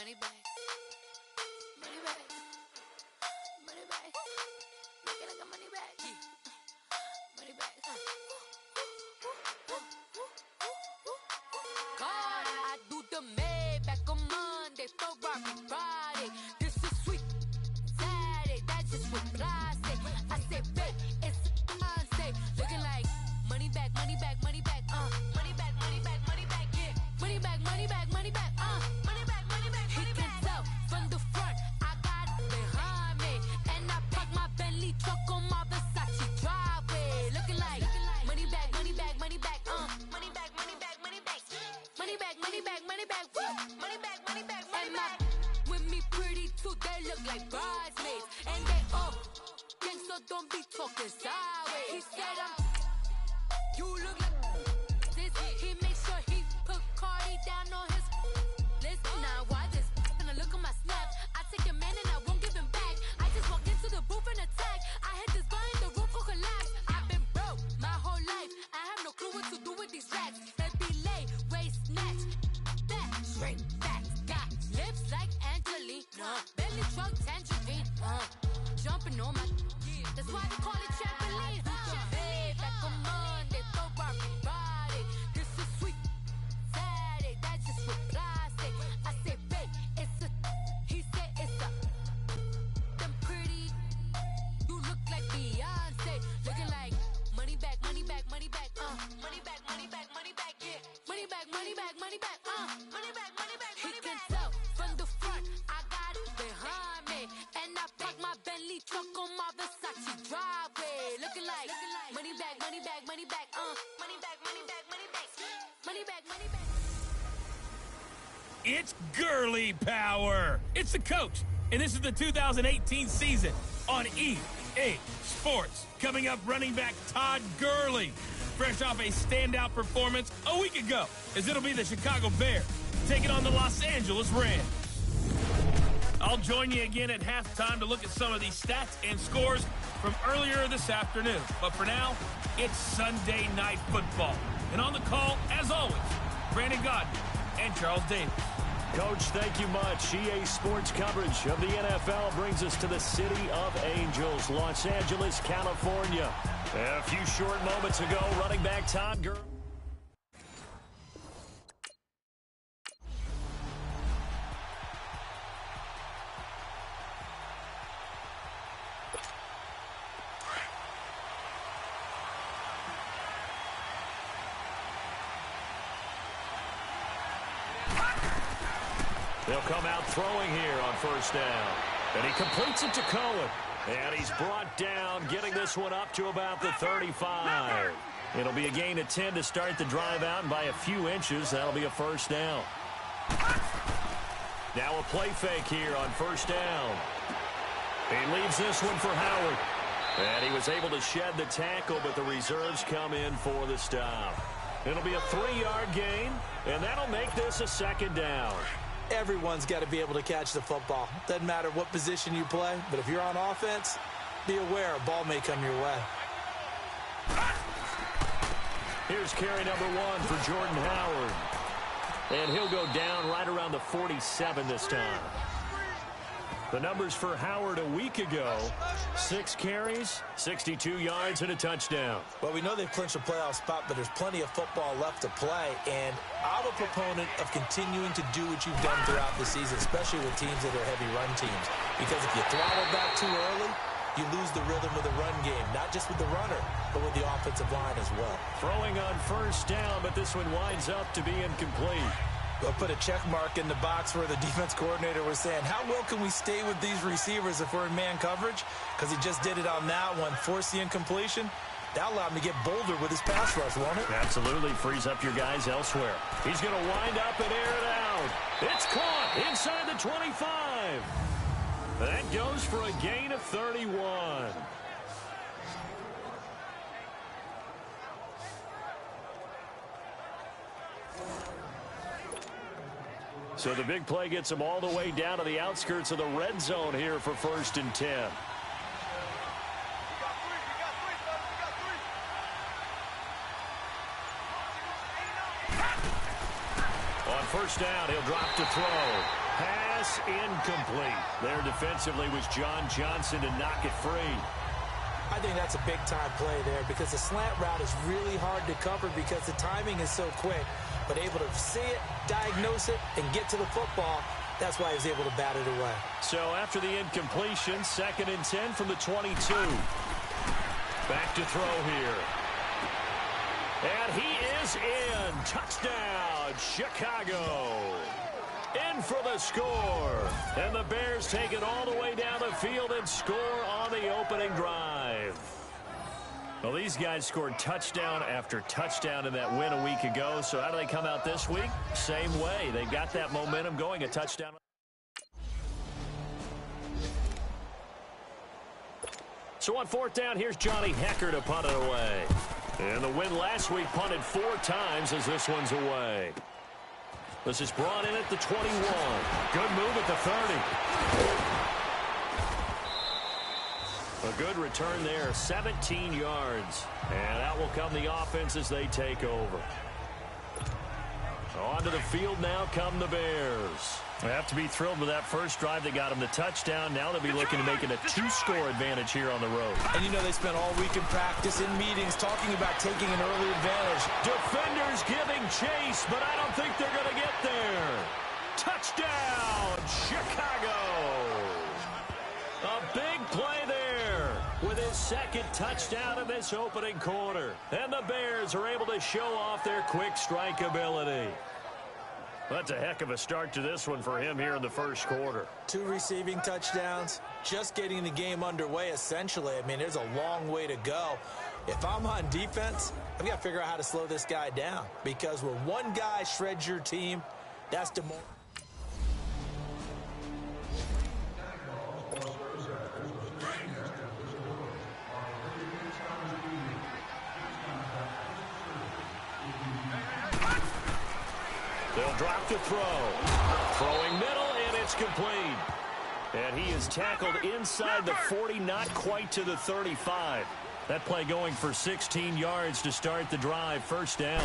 D: Money back. Money back. Money back. Make it like a money back. Money back. God, I do the Maybach on Monday, Ferrari Friday. This is sweet Saturday, that's just what I say. I say, babe, it's Sunday. Looking like money back, money back, money back, money back, money back, money back, yeah. Money back, money back, money back, money back, money back, money back. He can tell from the front, I got it behind me. And I park my Bentley truck on my Versace driveway. Looking like money back, money back, money back, money back, money back, money back. Money back, money back, money back, money back, money back, money back. With me pretty too, they look like bridesmaids. And they all gang, so don't be talking sideways. He said you look like this. He make sure he put Cardi down on his list. Now why this? And I look at my snap. I take a man and I won't give him back. I just walked into the booth and attack. I hit this guy in the roof will collapse. I've been broke my whole life. I have no clue what to do with these racks. They be lay, waist snatch, back, straight back. Got lips like Angelina, belly truck tangerine, jumping on my. That's why they call it trampoline. Back on Monday, Ferrari Friday. This is sweet Saturday, that's just what I say. I say, babe, it's a. He said it's a. Them pretty. You look like Beyonce. Looking like money back, money back, money back, money back, money back, money back, yeah. Money back, money back, money back, money back, money back, money back. He can tell from the front, I got it behind me. And I park my Bentley truck on my Versace driveway. Looking like money back, money back, money back, money back, money back, money back, money back, money back.
G: It's girly power. It's the coach, and this is the 2018 season on EA Sports. Coming up, running back Todd Gurley, fresh off a standout performance a week ago, as it'll be the Chicago Bears taking on the Los Angeles Rams. I'll join you again at halftime to look at some of these stats and scores from earlier this afternoon. But for now, it's Sunday Night Football. And on the call, as always, Brandon Godden and Charles Davis.
A: Coach, thank you much. EA Sports coverage of the NFL brings us to the City of Angels, Los Angeles, California. A few short moments ago, running back Todd Gurley. They'll come out throwing here on first down. And he completes it to Cohen. And he's brought down, getting this one up to about the 35. It'll be a gain of 10 to start the drive out, and by a few inches, that'll be a first down. Now a play fake here on first down. He leaves this one for Howard. And he was able to shed the tackle, but the reserves come in for the stop. It'll be a 3-yard gain, and that'll make this a second down.
B: Everyone's got to be able to catch the football. Doesn't matter what position you play, but if you're on offense, be aware a ball may come your way.
A: Here's carry number 1 for Jordan Howard. And he'll go down right around the 47 this time. The numbers for Howard a week ago: 6 carries, 62 yards, and a touchdown.
B: Well, we know they've clinched a playoff spot, but there's plenty of football left to play, and I'm a proponent of continuing to do what you've done throughout the season, especially with teams that are heavy run teams. Because if you throttle back too early, you lose the rhythm of the run game, not just with the runner, but with the offensive line as well.
A: Throwing on first down, but this one winds up to be incomplete.
B: We'll put a check mark in the box where the defense coordinator was saying, how well can we stay with these receivers if we're in man coverage? Because he just did it on that one, forced the incompletion. That allowed him to get bolder with his pass rush, won't it?
A: Absolutely. Frees up your guys elsewhere. He's going to wind up and air it out. It's caught inside the 25. That goes for a gain of 31. So the big play gets him all the way down to the outskirts of the red zone here for 1st and 10. On first down, he'll drop to throw. Pass incomplete. There defensively was John Johnson to knock it free.
B: I think that's a big-time play there because the slant route is really hard to cover because the timing is so quick. But able to see it, diagnose it, and get to the football, that's why he was able to bat it away.
A: So after the incompletion, 2nd and 10 from the 22. Back to throw here. And he is in. Touchdown, Chicago. In for the score. And the Bears take it all the way down the field and score on the opening drive. Well, these guys scored touchdown after touchdown in that win a week ago. So how do they come out this week? Same way. They got that momentum going, a touchdown. So on 4th down, here's Johnny Hekker to punt it away. And the win last week punted 4 times as this one's away. This is brought in at the 21. Good move at the 30. A good return there, 17 yards. And out will come the offense as they take over. Onto the field now come the Bears. They have to be thrilled with that first drive that got them the touchdown. Now they'll be looking to make it a 2-score advantage here on the road.
B: And you know they spent all week in practice, in meetings, talking about taking an early advantage.
A: Defenders giving chase, but I don't think they're going to get there. Touchdown, Chicago. A big play there with his 2nd touchdown of this opening quarter. And the Bears are able to show off their quick strike ability. That's a heck of a start to this one for him here in the first quarter.
B: 2 receiving touchdowns, just getting the game underway essentially. I mean, there's a long way to go. If I'm on defense, I've got to figure out how to slow this guy down because when one guy shreds your team, that's demoralizing.
A: They'll drop to throw. Throwing middle, and it's complete. And he is tackled inside the 40, not quite to the 35. That play going for 16 yards to start the drive. First down.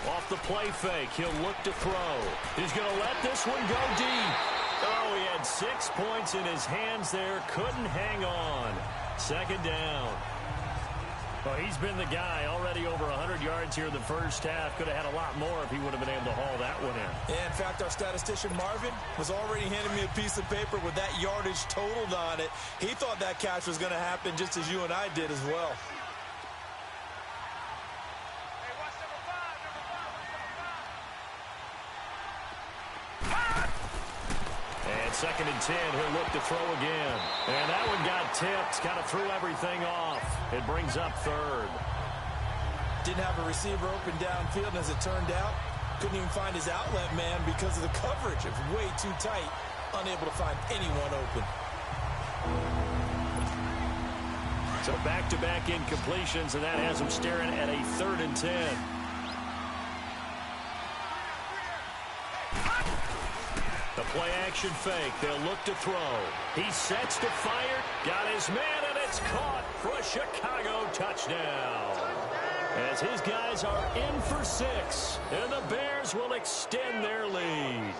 A: Off the play fake, he'll look to throw. He's going to let this one go deep. Oh, he had 6 points in his hands there. Couldn't hang on. 2nd down. Well, he's been the guy already over 100 yards here in the first half. Could have had a lot more if he would have been able to haul that one in.
B: Yeah, in fact, our statistician Marvin was already handing me a piece of paper with that yardage totaled on it. He thought that catch was going to happen just as you and I did as well.
C: Hey, watch number 5.
A: And 2nd and 10, he'll look to throw again. And that one got tipped, kind of threw everything off. It brings up 3rd.
B: Didn't have a receiver open downfield, and as it turned out, couldn't even find his outlet man because of the coverage. It was way too tight, unable to find anyone open.
A: So back-to-back incompletions, and that has him staring at a 3rd and 10. The play-action fake. They'll look to throw. He sets to fire. Got his man, and it's caught for a Chicago touchdown. As his guys are in for 6, and the Bears will extend their lead.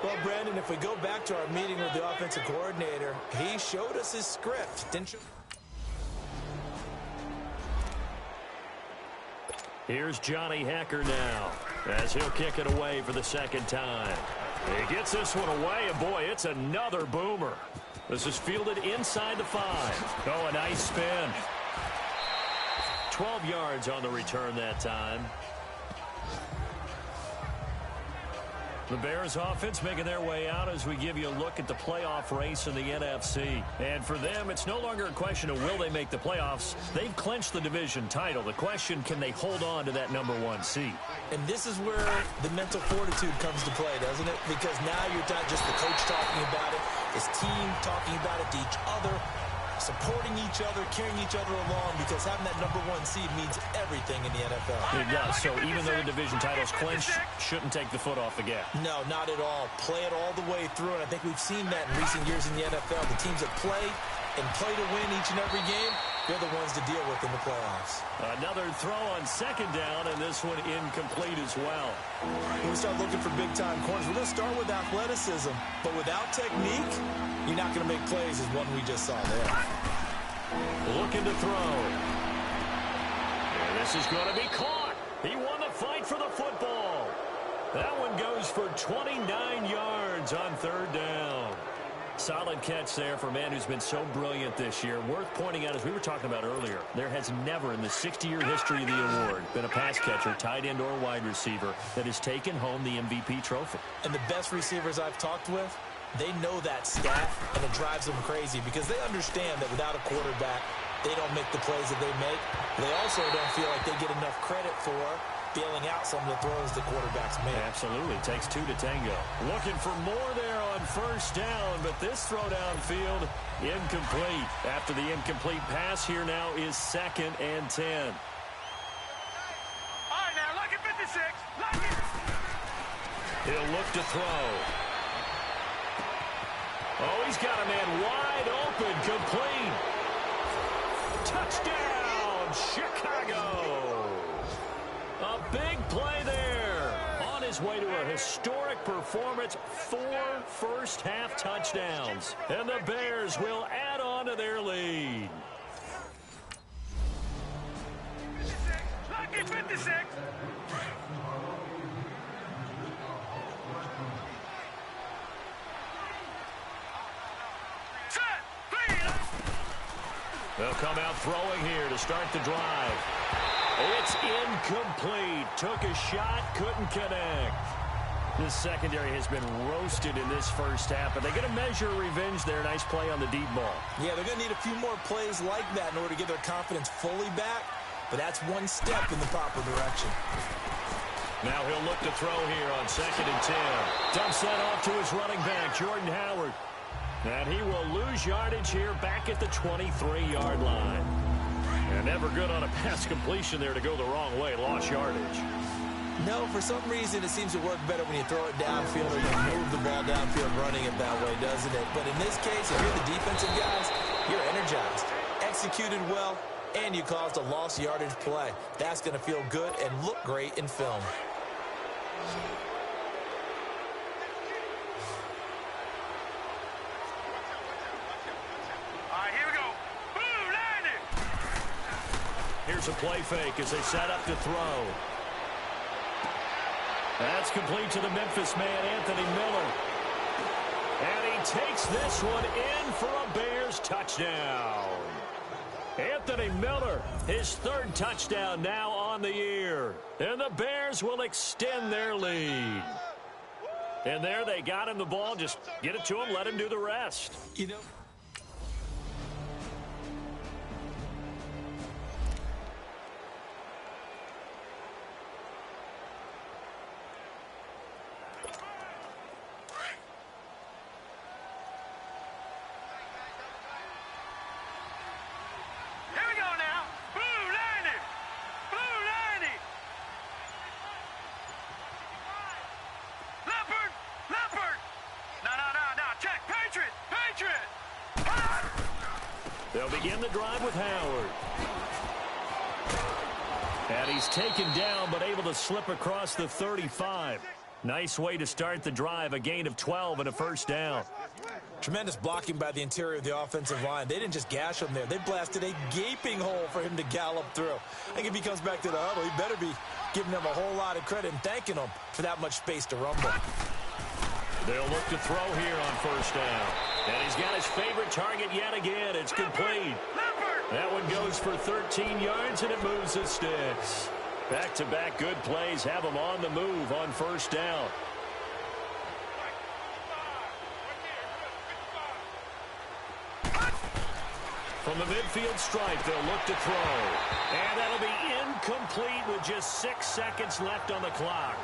B: Well, Brandon, if we go back to our meeting with the offensive coordinator, he showed us his script, didn't you?
A: Here's Johnny Hekker now, as he'll kick it away for the 2nd time. He gets this one away, and boy, it's another boomer. This is fielded inside the 5. Oh, a nice spin. 12 yards on the return that time. The Bears offense making their way out as we give you a look at the playoff race in the NFC. And for them, it's no longer a question of will they make the playoffs. They've clinched the division title. The question, can they hold on to that #1 seed?
B: And this is where the mental fortitude comes to play, doesn't it? Because now you're not just the coach talking about it, his team talking about it to each other, supporting each other, carrying each other along, because having that #1 seed means everything in the NFL.
A: It does. So even though the division title's clinched, shouldn't take the foot off the gas.
B: No, not at all. Play it all the way through, and I think we've seen that in recent years in the NFL. The teams that play and play to win each and every game they're the ones to deal with in the playoffs.
A: Another throw on second down, and this one incomplete as well.
B: When we start looking for big-time corners, we're going to start with athleticism. But without technique, you're not going to make plays as one we just saw there.
A: Looking to throw. And this is going to be caught. He won the fight for the football. That one goes for 29 yards on third down. Solid catch there for a man who's been so brilliant this year. Worth pointing out, as we were talking about earlier, there has never in the 60-year history of the award been a pass catcher, tight end, or wide receiver that has taken home the MVP trophy.
B: And the best receivers I've talked with, they know that stat, and it drives them crazy because they understand that without a quarterback, they don't make the plays that they make. They also don't feel like they get enough credit for bailing out some of the throws the quarterbacks make.
A: Absolutely. Takes two to tango. Looking for more there on first down, but this throw downfield incomplete. After the incomplete pass, here now is 2nd and 10.
C: All right, now, look at 56. Look it.
A: He'll look to throw. Oh, he's got a man wide open, complete. Touchdown, Chicago. A big play there. On his way to a historic performance, 4 first-half touchdowns. And the Bears will add on to their lead.
C: 56. Look at 56. Set. Clean.
A: They'll come out throwing here to start the drive. It's incomplete. Took a shot, couldn't connect. This secondary has been roasted in this first half, but they're going to measure revenge there. Nice play on the deep ball.
B: Yeah, they're going to need a few more plays like that in order to get their confidence fully back, but that's one step in the proper direction.
A: Now he'll look to throw here on 2nd and 10. Dumps that off to his running back, Jordan Howard. And he will lose yardage here back at the 23-yard line. And never good on a pass completion there to go the wrong way. Lost yardage.
B: No, for some reason it seems to work better when you throw it downfield or you move the ball downfield running it that way, doesn't it? But in this case, if you're the defensive guys, you're energized, executed well, and you caused a lost yardage play. That's going to feel good and look great in film.
A: Here's a play fake as they set up to throw. That's complete to the Memphis man, Anthony Miller. And he takes this one in for a Bears touchdown. Anthony Miller, his 3rd touchdown now on the year. And the Bears will extend their lead. And there they got him the ball. Just get it to him, let him do the rest.
B: You know,
A: They'll begin the drive with Howard. And he's taken down, but able to slip across the 35. Nice way to start the drive, a gain of 12 and a first down.
B: Tremendous blocking by the interior of the offensive line. They didn't just gash him there. They blasted a gaping hole for him to gallop through. I think if he comes back to the huddle, he better be giving them a whole lot of credit and thanking them for that much space to rumble.
A: They'll look to throw here on first down. And he's got his favorite target yet again. It's complete. That one goes for 13 yards, and it moves the sticks. Back-to-back good plays have him on the move on first down. From the midfield stripe, they'll look to throw. And that'll be incomplete with just 6 seconds left on the clock.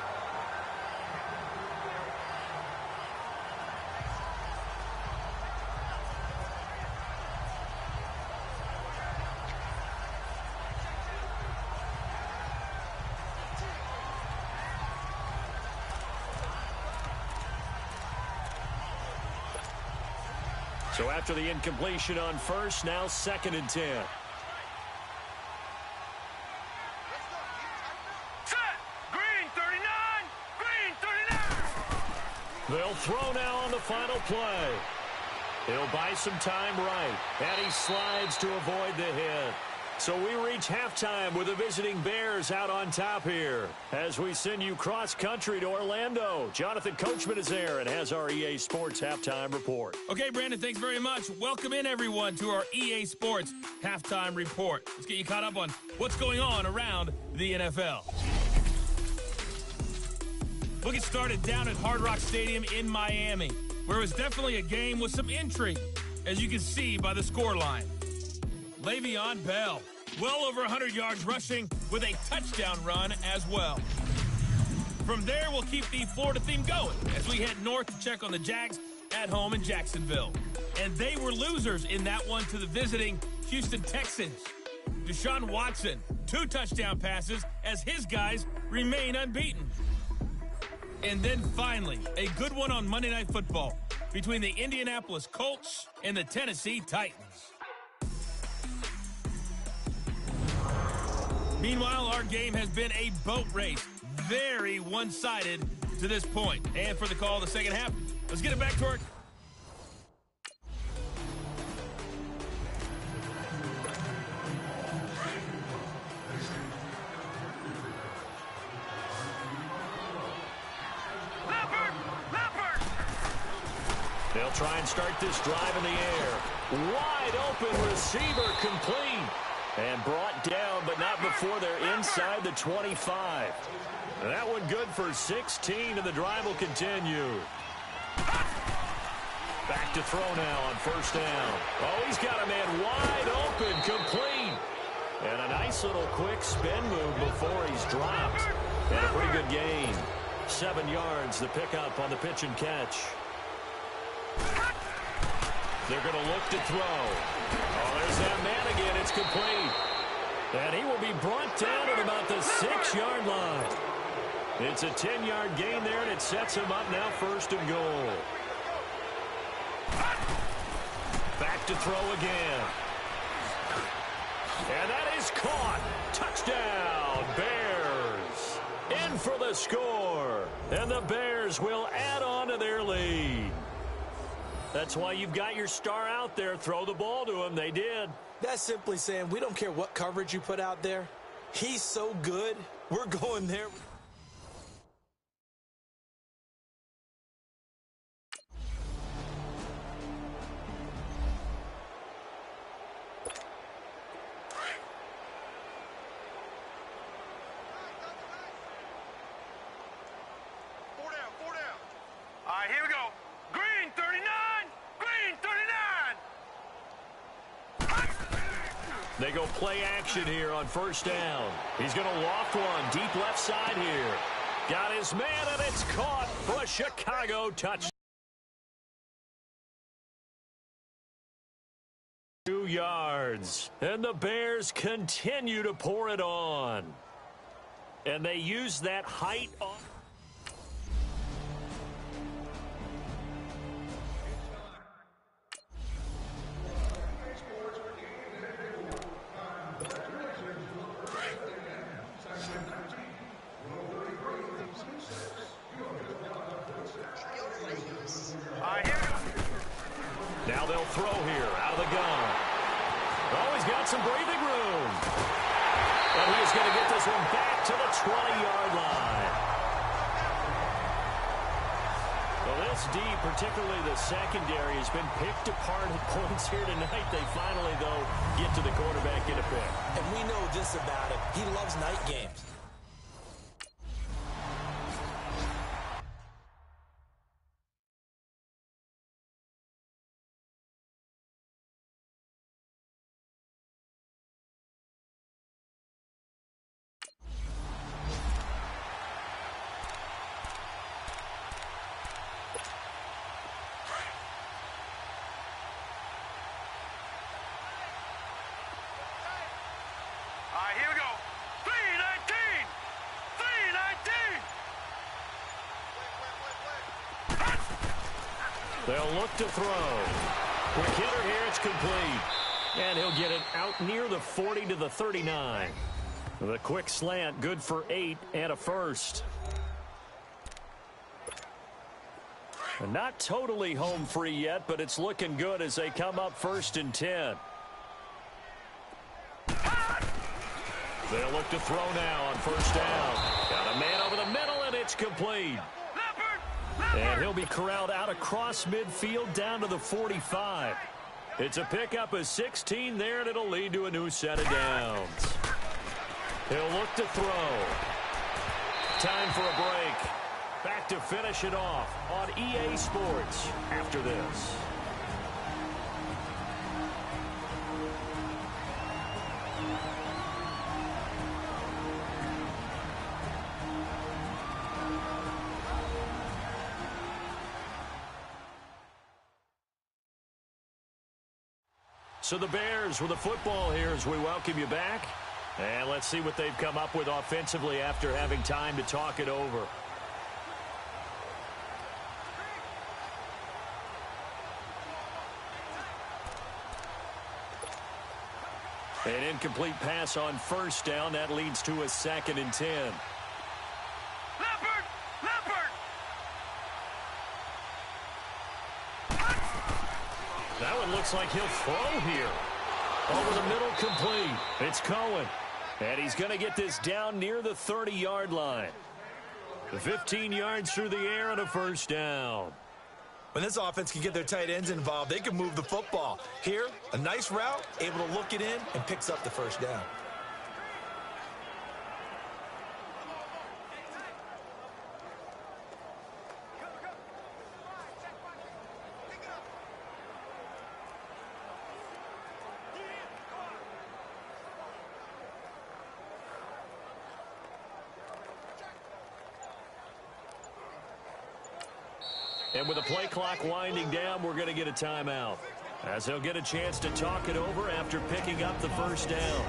A: So after the incompletion on first, now 2nd and 10. They'll throw now on the final play. He'll buy some time right, and he slides to avoid the hit. So we reach halftime with the visiting Bears out on top here. As we send you cross-country to Orlando, Jonathan Coachman is there and has our EA Sports Halftime Report.
G: Okay, Brandon, thanks very much. Welcome in, everyone, to our EA Sports Halftime Report. Let's get you caught up on what's going on around the NFL. We'll get started down at Hard Rock Stadium in Miami, where it was definitely a game with some intrigue, as you can see by the scoreline. Le'Veon Bell, well over 100 yards rushing with a touchdown run as well. From there, we'll keep the Florida theme going as we head north to check on the Jags at home in Jacksonville. And they were losers in that one to the visiting Houston Texans. Deshaun Watson, 2 touchdown passes as his guys remain unbeaten. And then finally, a good one on Monday Night Football between the Indianapolis Colts and the Tennessee Titans. Meanwhile, our game has been a boat race, very one-sided to this point. And for the call of the second half, let's get it back to work.
A: They'll try and start this drive in the air. Wide open receiver complete. And brought down, but not before they're inside the 25. That one good for 16, and the drive will continue. Back to throw now on first down. Oh, he's got a man wide open, complete. And a nice little quick spin move before he's dropped. And a pretty good gain. 7 yards, the pickup on the pitch and catch. They're going to look to throw. Oh, there's that man again. It's complete. And he will be brought down at about the 6-yard line. It's a 10-yard gain there, and it sets him up now first and goal. Back to throw again. And that is caught. Touchdown, Bears. In for the score. And the Bears will add on to their lead. That's why you've got your star out there. Throw the ball to him. They did.
B: That's simply saying we don't care what coverage you put out there. He's so good. We're going there.
C: Four down. All right, here we go. Green 39. Green 39.
A: They go play action here on first down. He's going to loft one deep left side here. Got his man, and it's caught for a Chicago touchdown. 2 yards. And the Bears continue to pour it on. And they use that height on. Now they'll throw here out of the gun. Oh, he's got some breathing room. And he's going to get this one back to the 20-yard line. Well, this D, particularly the secondary, has been picked apart at points here tonight. They finally, though, get to the quarterback in a pick.
B: And we know this about him. He loves night games.
C: All right, here we go. 319. 319.
A: They'll look to throw. Quick hitter here, it's complete. And he'll get it out near the 40 to the 39. The quick slant, good for 8 and a first. Not totally home free yet, but it's looking good as they come up 1st and 10. They'll look to throw now on 1st down. Got a man over the middle, and it's complete. And he'll be corralled out across midfield down to the 45. It's a pickup of 16 there, and it'll lead to a new set of downs. He'll look to throw. Time for a break. Back to finish it off on EA Sports after this. So the Bears with the football here as we welcome you back. And let's see what they've come up with offensively after having time to talk it over. An incomplete pass on 1st down. That leads to a 2nd and 10.
C: Leopard! Leopard!
A: That one looks like he'll throw here. Over the middle, complete. It's Cohen. And he's going to get this down near the 30-yard line. 15 yards through the air and a 1st down.
B: When this offense can get their tight ends involved, they can move the football. Here, a nice route, able to look it in, and picks up the 1st down.
A: And with the play clock winding down, we're going to get a timeout, as they'll get a chance to talk it over after picking up the 1st down.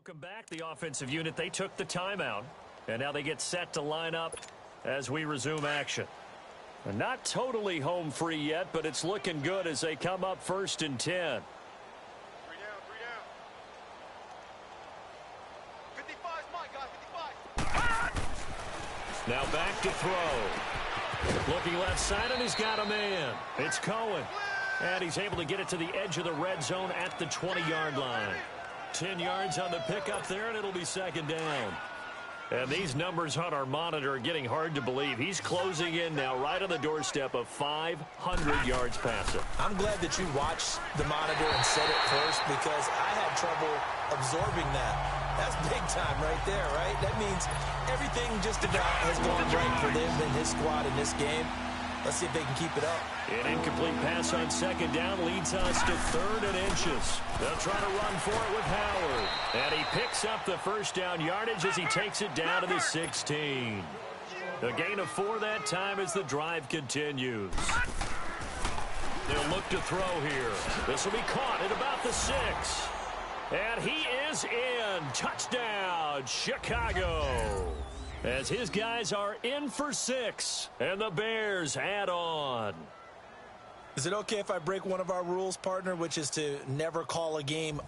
A: Welcome back, the offensive unit. They took the timeout, and now they get set to line up as we resume action. They're not totally home free yet, but it's looking good as they come up 1st and 10.
C: 3 down, 3 down. 55's mine, guys, 55.
A: Now back to throw. Looking left side, and he's got a man. It's Cohen. And he's able to get it to the edge of the red zone at the 20-yard line. 10 yards on the pickup there, and it'll be 2nd down. And these numbers on our monitor are getting hard to believe. He's closing in now right on the doorstep of 500 yards passing.
B: I'm glad that you watched the monitor and said it first because I had trouble absorbing that. That's big time right there, right? That means everything just about has gone right for them and his squad in this game. Let's see if they can keep it up.
A: An incomplete pass on 2nd down leads us to 3rd and inches. They'll try to run for it with Howard. And he picks up the 1st down yardage as he takes it down to the 16. A gain of 4 that time as the drive continues. They'll look to throw here. This will be caught at about the 6. And he is in. Touchdown, Chicago. As his guys are in for 6, and the Bears add on.
B: Is it okay if I break one of our rules, partner, which is to never call a game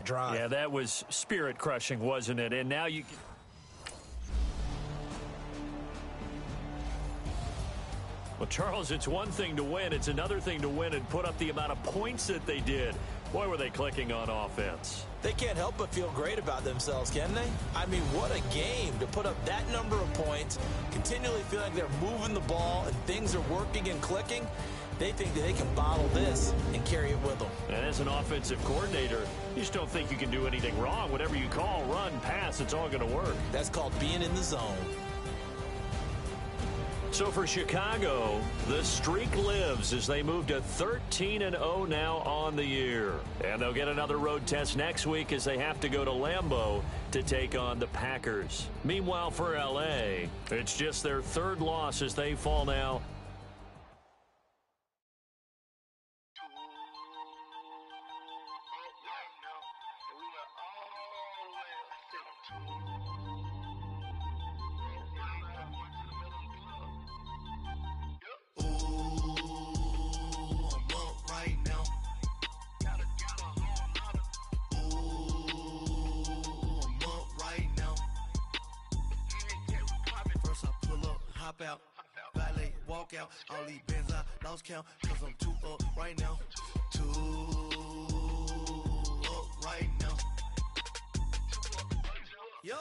B: drive?
A: Yeah, that was spirit-crushing, wasn't it? And now you can... Well, Charles, it's one thing to win. It's another thing to win and put up the amount of points that they did. Boy, were they clicking on offense.
B: They can't help but feel great about themselves, can they? I mean, what a game to put up that number of points, continually feel like they're moving the ball and things are working and clicking. They think that they can bottle this and carry it with them.
A: And as an offensive coordinator, you just don't think you can do anything wrong. Whatever you call, run, pass, it's all going to work.
B: That's called being in the zone.
A: So for Chicago, the streak lives as they move to 13-0 now on the year. And they'll get another road test next week as they have to go to Lambeau to take on the Packers. Meanwhile, for L.A., it's just their 3rd loss as they fall now.
E: Out, valet, walk out, all these bands I lost count, cause I'm 2 up right now, 2 up right now,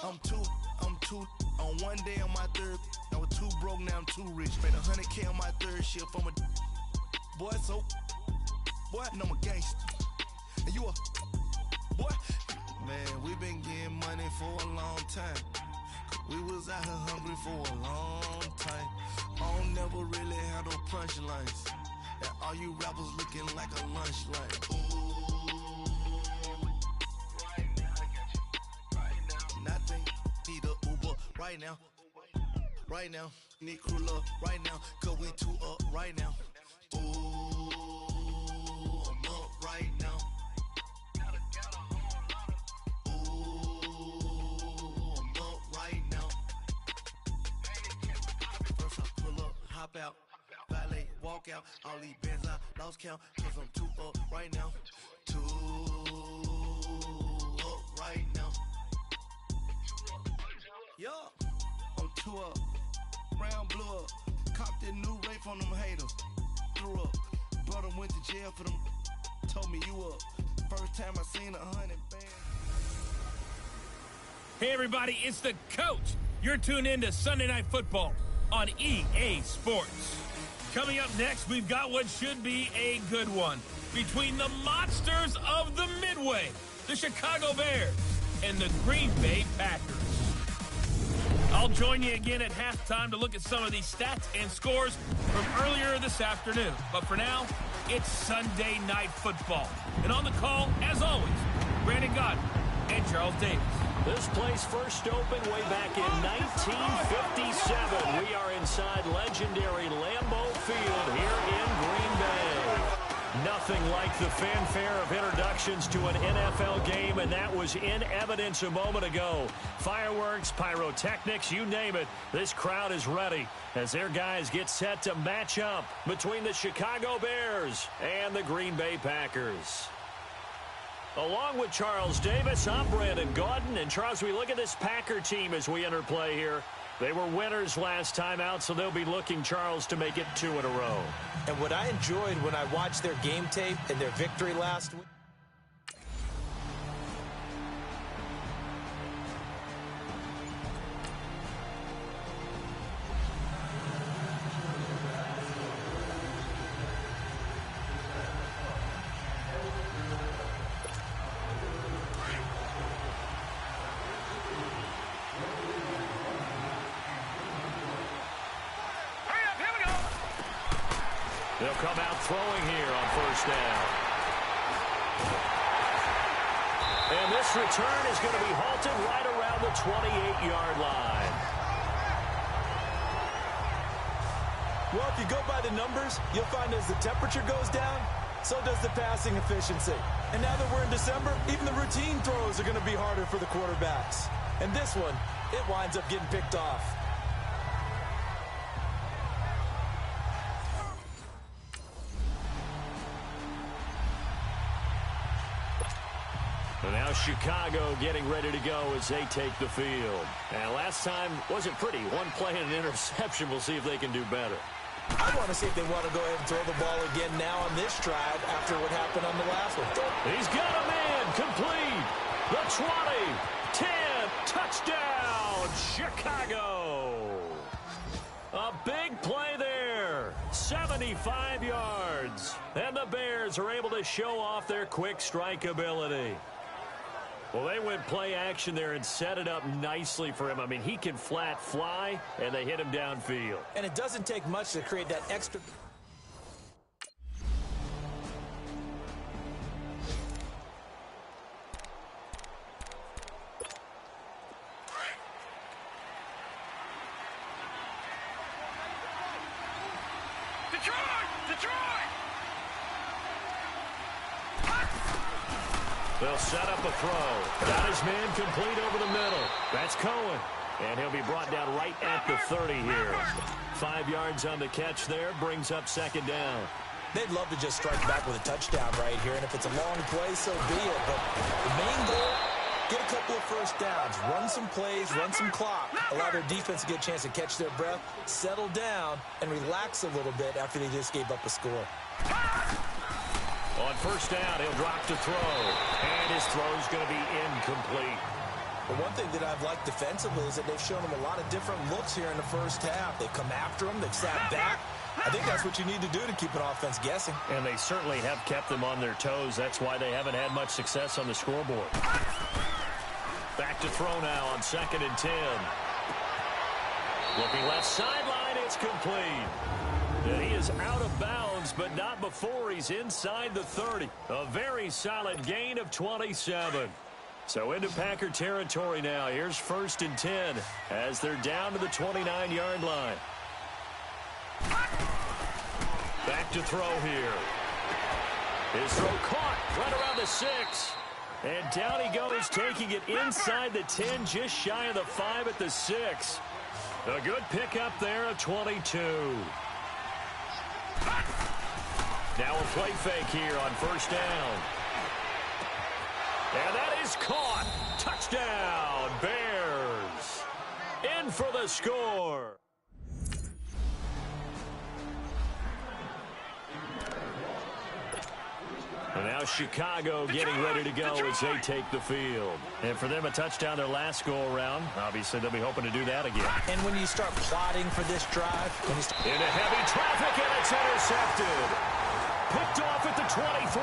E: I'm two, on one day on my 3rd, I was 2 broke, now I'm 2 rich, made 100K on my 3rd shift, I'm a boy, so, boy, and I'm a gangster, and you a, boy, man, we been getting money for a long time. We was out here hungry for a long time. I don't never really have no punchlines. And all you rappers looking like a lunch line. Ooh, right now, I got you. Right now, nothing. Need a Uber right now. Right now, need crew love right now. Cause we 2 up right now. Ooh, I'm up right now. Hop out, valet, walk out, all these bands I lost count, cause I'm 2 up right now, 2 up right now, yeah, I'm 2 up, round blew up, copped that new rape on them haters, threw up, brother went to jail for them, told me you up, first time I seen 100 bands.
G: Hey everybody, it's the coach. You're tuned in to Sunday Night Football on EA Sports. Coming up next, we've got what should be a good one between the monsters of the Midway, the Chicago Bears, and the Green Bay Packers. I'll join you again at halftime to look at some of these stats and scores from earlier this afternoon. But for now, it's Sunday Night Football. And on the call, as always, Brandon Godwin and Charles Davis.
A: This place first opened way back in 1957. We are inside legendary Lambeau Field here in Green Bay. nothing like the fanfare of introductions to an NFL game, and that was in evidence a moment ago. Fireworks, pyrotechnics, you name it. This crowd is ready as their guys get set to match up between the Chicago Bears and the Green Bay Packers. Along with Charles Davis, I'm Brandon Gaudin. And Charles, we look at this Packer team as we enter play here. They were winners last time out, so they'll be looking, Charles, to make it 2 in a row.
B: And what I enjoyed when I watched their game tape and their victory last week,
A: they'll come out throwing here on first down. And this return is going to be halted right around the 28-yard line.
B: well, if you go by the numbers, you'll find as the temperature goes down, so does the passing efficiency. And now that we're in December, even the routine throws are going to be harder for the quarterbacks. And this one, it winds up getting picked off.
A: And now Chicago getting ready to go as they take the field. And last time wasn't pretty. One play and an interception. We'll see if they can do better.
B: I want to see if they want to go ahead and throw the ball again now on this drive after what happened on the last one.
A: He's got him in. Complete. The 20. 10. Touchdown. Chicago. A big play there. 75 yards. And the Bears are able to show off their quick strike ability. Well, they went play action there and set it up nicely for him. I mean, he can flat fly, and they hit him downfield.
B: And it doesn't take much to create that extra.
A: They'll set up a throw. Got his man complete over the middle. That's Cohen. And he'll be brought down right at the 30 here. 5 yards on the catch there. Brings up second down.
B: They'd love to just strike back with a touchdown right here. And if it's a long play, so be it. But the main goal, get a couple of first downs. Run some plays, run some clock. Allow their defense to get a chance to catch their breath, settle down, and relax a little bit after they just gave up a score.
A: On first down, he'll drop to throw. And his throw's going to be incomplete.
B: But one thing that I've liked defensively is that they've shown them a lot of different looks here in the first half. They've come after them. They've sat back. I think that's what you need to do to keep an offense guessing.
A: And they certainly have kept them on their toes. That's why they haven't had much success on the scoreboard. Back to throw now on 2nd and 10. Looking left sideline, it's complete. And he is out of bounds, but not before he's inside the 30. A very solid gain of 27. So into Packer territory now. Here's 1st and 10 as they're down to the 29-yard line. Back to throw here. His throw caught right around the 6. And down he goes, taking it inside the 10, just shy of the 5 at the 6. A good pickup there of 22. Now a play fake here on first down. And that is caught. Touchdown, Bears. In for the score. And now Chicago getting ready to go as they take the field. And for them, a touchdown their last go-around. Obviously, they'll be hoping to do that again.
B: And when you start plotting for this drive...
A: Into heavy traffic, and it's intercepted. Picked off at the 23.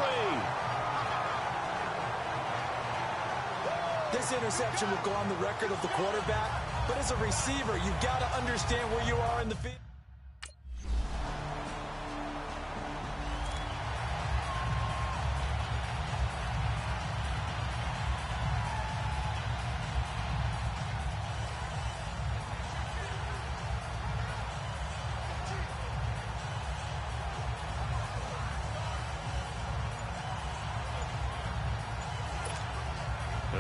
B: This interception will go on the record of the quarterback, but as a receiver, you've got to understand where you are in the field.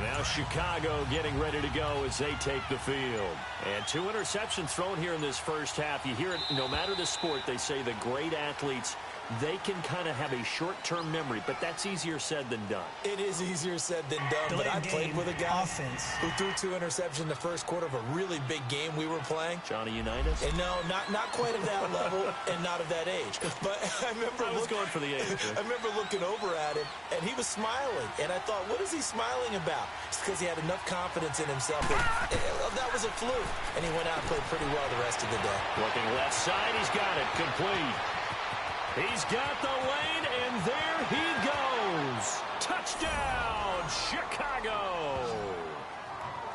A: Now Chicago getting ready to go as they take the field. And 2 interceptions thrown here in this first half. You hear it, no matter the sport, they say the great athletes, they can kind of have a short-term memory, but that's easier said than done.
B: It is easier said than done, but I played with a guy who threw 2 interceptions in the first quarter of a really big game we were playing.
A: Johnny Unitas?
B: And no, not quite of that level and not of that age. But I was
A: going for the age.
B: I remember looking over at him, and he was smiling. And I thought, what is he smiling about? It's because he had enough confidence in himself that was a fluke. And he went out and played pretty well the rest of the day.
A: Looking left side, he's got it. Complete. He's got the lane, and there he goes. Touchdown, Chicago.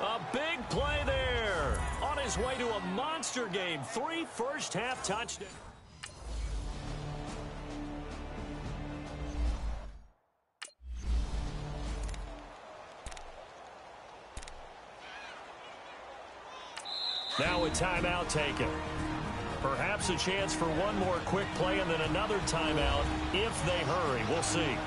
A: A big play there. On his way to a monster game. 3 first-half touchdowns. Now a timeout taken. Perhaps a chance for one more quick play and then another timeout if they hurry. We'll see.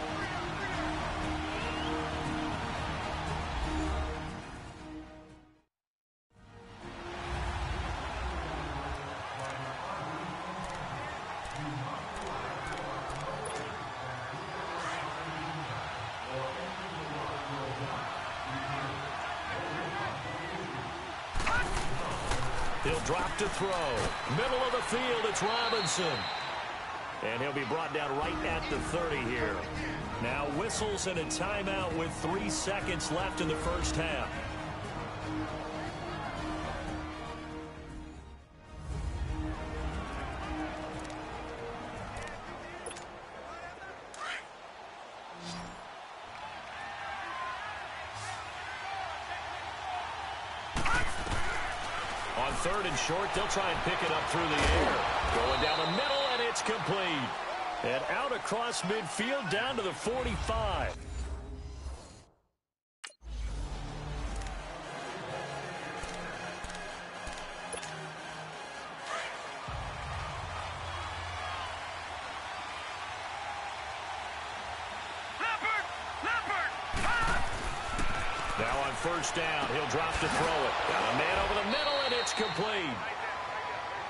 A: He'll drop to throw. Middle of the field, it's Robinson. And he'll be brought down right at the 30 here. Now whistles and a timeout with 3 seconds left in the first half. On 3rd and short, they'll try and pick it up through the air. Going down the middle, and it's complete. And out across midfield, down to the 45. Now on 1st down, he'll drop to throw it. Got a man over the middle, and it's complete.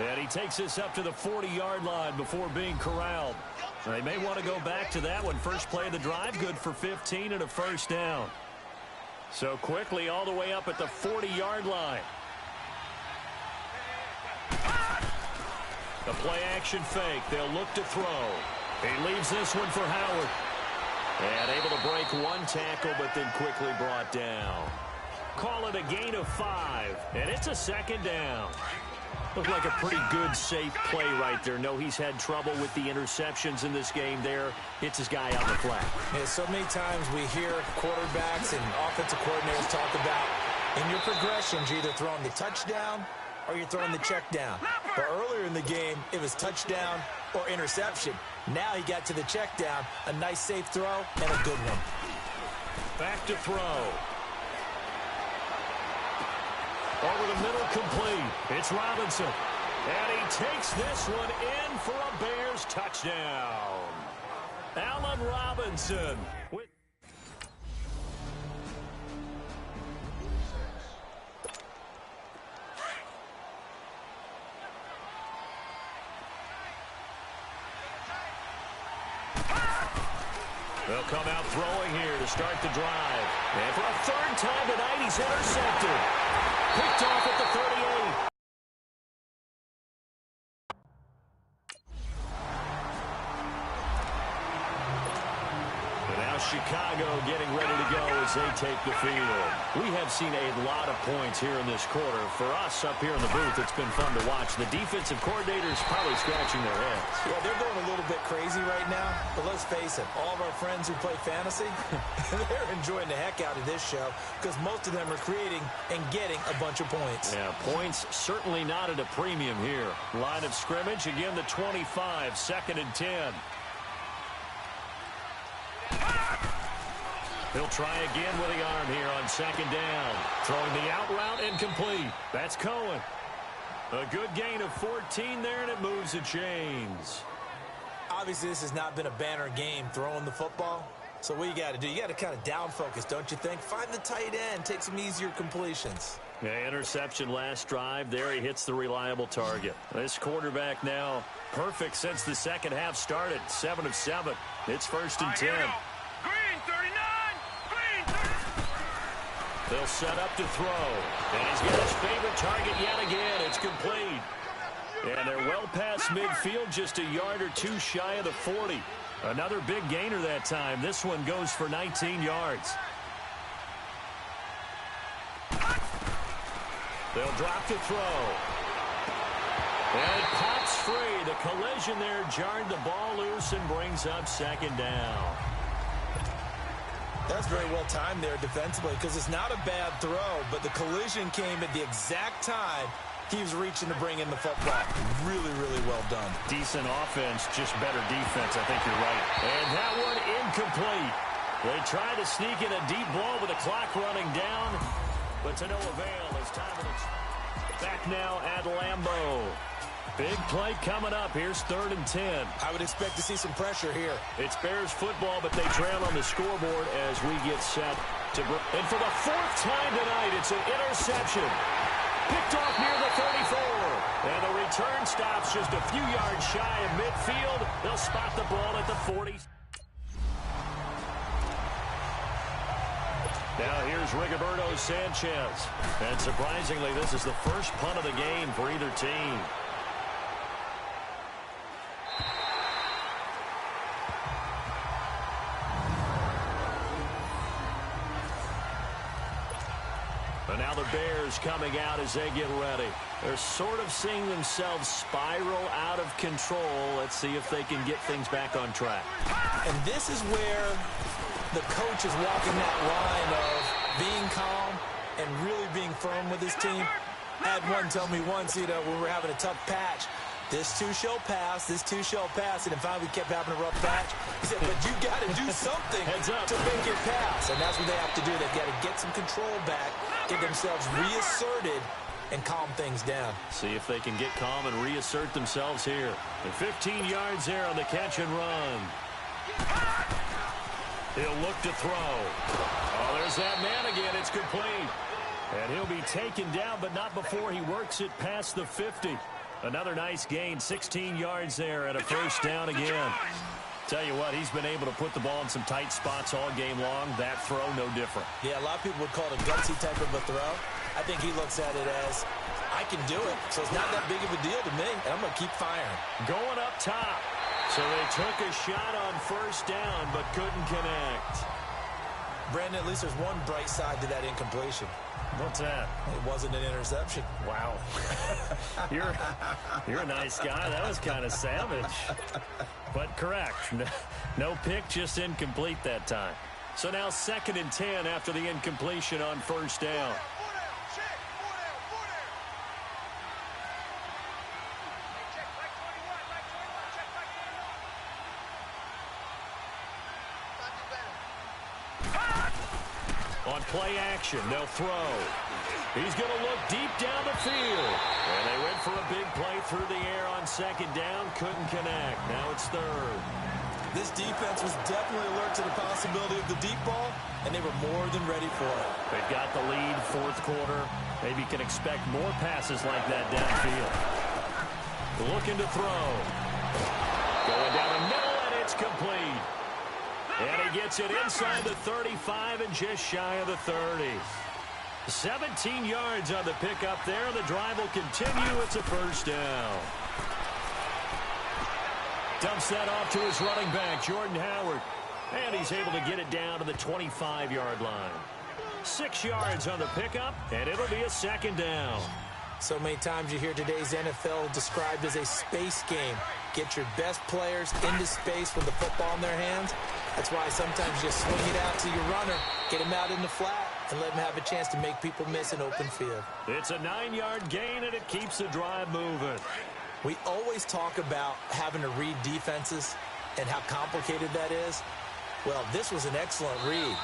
A: And he takes this up to the 40-yard line before being corralled. They may want to go back to that one. First play of the drive, good for 15 and a 1st down. So quickly all the way up at the 40-yard line. The play-action fake. They'll look to throw. He leaves this one for Howard. And able to break 1 tackle, but then quickly brought down. Call it a gain of 5, and it's a 2nd down. Looked like a pretty good, safe play right there. No, he's had trouble with the interceptions in this game there. Hits his guy on the flat.
B: Yeah, so many times we hear quarterbacks and offensive coordinators talk about in your progressions, you're either throwing the touchdown or you're throwing the check down. But earlier in the game, it was touchdown or interception. Now he got to the check down, a nice safe throw, and a good one.
A: Back to throw. Over the middle, complete. It's Robinson. And he takes this one in for a Bears touchdown. Allen Robinson with they'll come out throwing here to start the drive. And for a 3rd time tonight, he's intercepted. Picked off at the 38. And now Chicago getting ready to go as they take the field. We have seen a lot of points here in this quarter. For us up here in the booth, it's been fun to watch. The defensive coordinators probably scratching their heads.
B: Yeah, they're going a little bit crazy right now. But let's face it, all of our friends who play fantasy, they're enjoying the heck out of this show because most of them are creating and getting a bunch of points.
A: Yeah, points certainly not at a premium here. Line of scrimmage, again the 25, 2nd and 10. He'll try again with the arm here on 2nd down. Throwing the out route incomplete. That's Cohen. A good gain of 14 there, and it moves the chains.
B: Obviously, this has not been a banner game throwing the football, So what you got to do, you got to kind of down focus, don't you think? Find the tight end, take some easier completions.
A: Yeah, interception last drive. There he hits the reliable target. This quarterback now perfect since the second half started. 7 of 7. It's 1st and 10.
C: Green 39. Green 39.
A: They'll set up to throw. And he's got his favorite target yet again. It's complete. And they're well past midfield, just a yard or two shy of the 40. Another big gainer that time. This one goes for 19 yards. They'll drop to throw. And it pops free. The collision there jarred the ball loose and brings up 2nd down.
B: That's very well timed there defensively because it's not a bad throw, but the collision came at the exact time he was reaching to bring in the football. Really, really well done.
A: Decent offense, just better defense. I think you're right. And that one incomplete. They tried to sneak in a deep ball with the clock running down, but to no avail. It's time for the back now at Lambeau. Big play coming up. Here's 3rd and 10.
B: I would expect to see some pressure here.
A: It's Bears football, but they trail on the scoreboard as we get set to break. And for the 4th time tonight, it's an interception. Picked off near the 34. And the return stops just a few yards shy of midfield. They'll spot the ball at the 40. Now here's Rigoberto Sanchez. And surprisingly, this is the first punt of the game for either team. And now the Bears coming out as they get ready. They're sort of seeing themselves spiral out of control. Let's see if they can get things back on track.
B: And this is where the coach is walking that line of being calm and really being firm with his team. I had one tell me once, when we were having a tough patch, this too shall pass, this too shall pass. And then finally we kept having a rough patch. He said, but you got to do something to make it pass. And that's what they have to do. They've got to get some control back, get themselves reasserted, and calm things down.
A: See if they can get calm and reassert themselves here. And 15 yards there on the catch and run. He'll look to throw. Oh, there's that man again. It's complete. And he'll be taken down, but not before he works it past the 50. Another nice gain, 16 yards there and a 1st down again. Tell you what, he's been able to put the ball in some tight spots all game long. That throw, no different.
B: Yeah, a lot of people would call it a gutsy type of a throw. I think he looks at it as, I can do it, so it's not that big of a deal to me, and I'm going to keep firing.
A: Going up top. So they took a shot on 1st down, but couldn't connect.
B: Brandon, at least there's one bright side to that incompletion.
A: What's that?
B: It wasn't an interception.
A: Wow. You're a nice guy. That was kind of savage. But correct. No pick, just incomplete that time. So now 2nd and 10 after the incompletion on 1st down. On play action, they'll throw. He's going to look deep down the field. And they went for a big play through the air on 2nd down. Couldn't connect. Now it's 3rd.
B: This defense was definitely alert to the possibility of the deep ball, and they were more than ready for it.
A: They've got the lead, 4th quarter. Maybe can expect more passes like that downfield. Looking to throw. Going down the middle, and it's complete. And he gets it inside the 35 and just shy of the 30. 17 yards on the pickup there. The drive will continue. It's a 1st down. Dumps that off to his running back, Jordan Howard. And he's able to get it down to the 25-yard line. 6 yards on the pickup, and it'll be a 2nd down.
B: So many times you hear today's NFL described as a space game. Get your best players into space with the football in their hands. That's why sometimes you swing it out to your runner, get him out in the flat, and let him have a chance to make people miss an open field.
A: It's a 9-yard gain, and it keeps the drive moving.
B: We always talk about having to read defenses and how complicated that is. Well, this was an excellent read.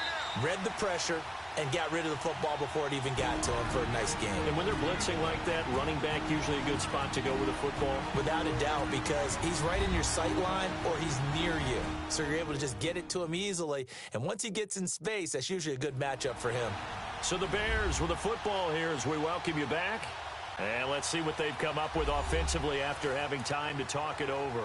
B: Read the pressure, and got rid of the football before it even got to him for a nice game.
A: And when they're blitzing like that, running back usually a good spot to go with a football?
B: Without a doubt, because he's right in your sight line or he's near you. So you're able to just get it to him easily. And once he gets in space, that's usually a good matchup for him.
A: So the Bears with the football here as we welcome you back. And let's see what they've come up with offensively after having time to talk it over.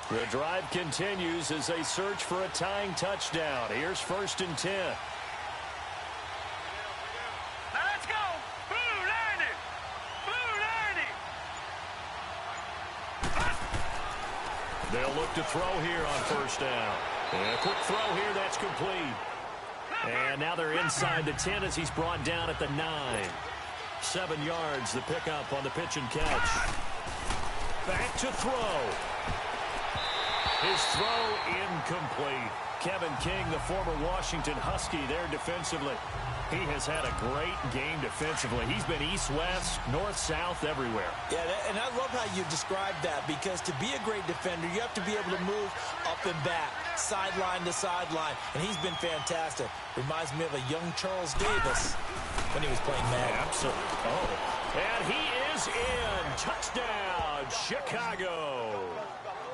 A: The drive continues as they search for a tying touchdown. Here's 1st and 10.
C: Now let's go. Blue 90. Blue 90.
A: They'll look to throw here on 1st down. And a quick throw here, that's complete. And now they're inside the 10 as he's brought down at the 9. 7 yards, the pickup on the pitch and catch. Back to throw. His throw incomplete. Kevin King, the former Washington Husky, there defensively. He has had a great game defensively. He's been east-west, north-south, everywhere.
B: Yeah, and I love how you described that, because to be a great defender, you have to be able to move up and back, sideline to sideline, and he's been fantastic. Reminds me of a young Charles Davis when he was playing Madden.
A: Absolutely. Oh, and he is in. Touchdown, Chicago.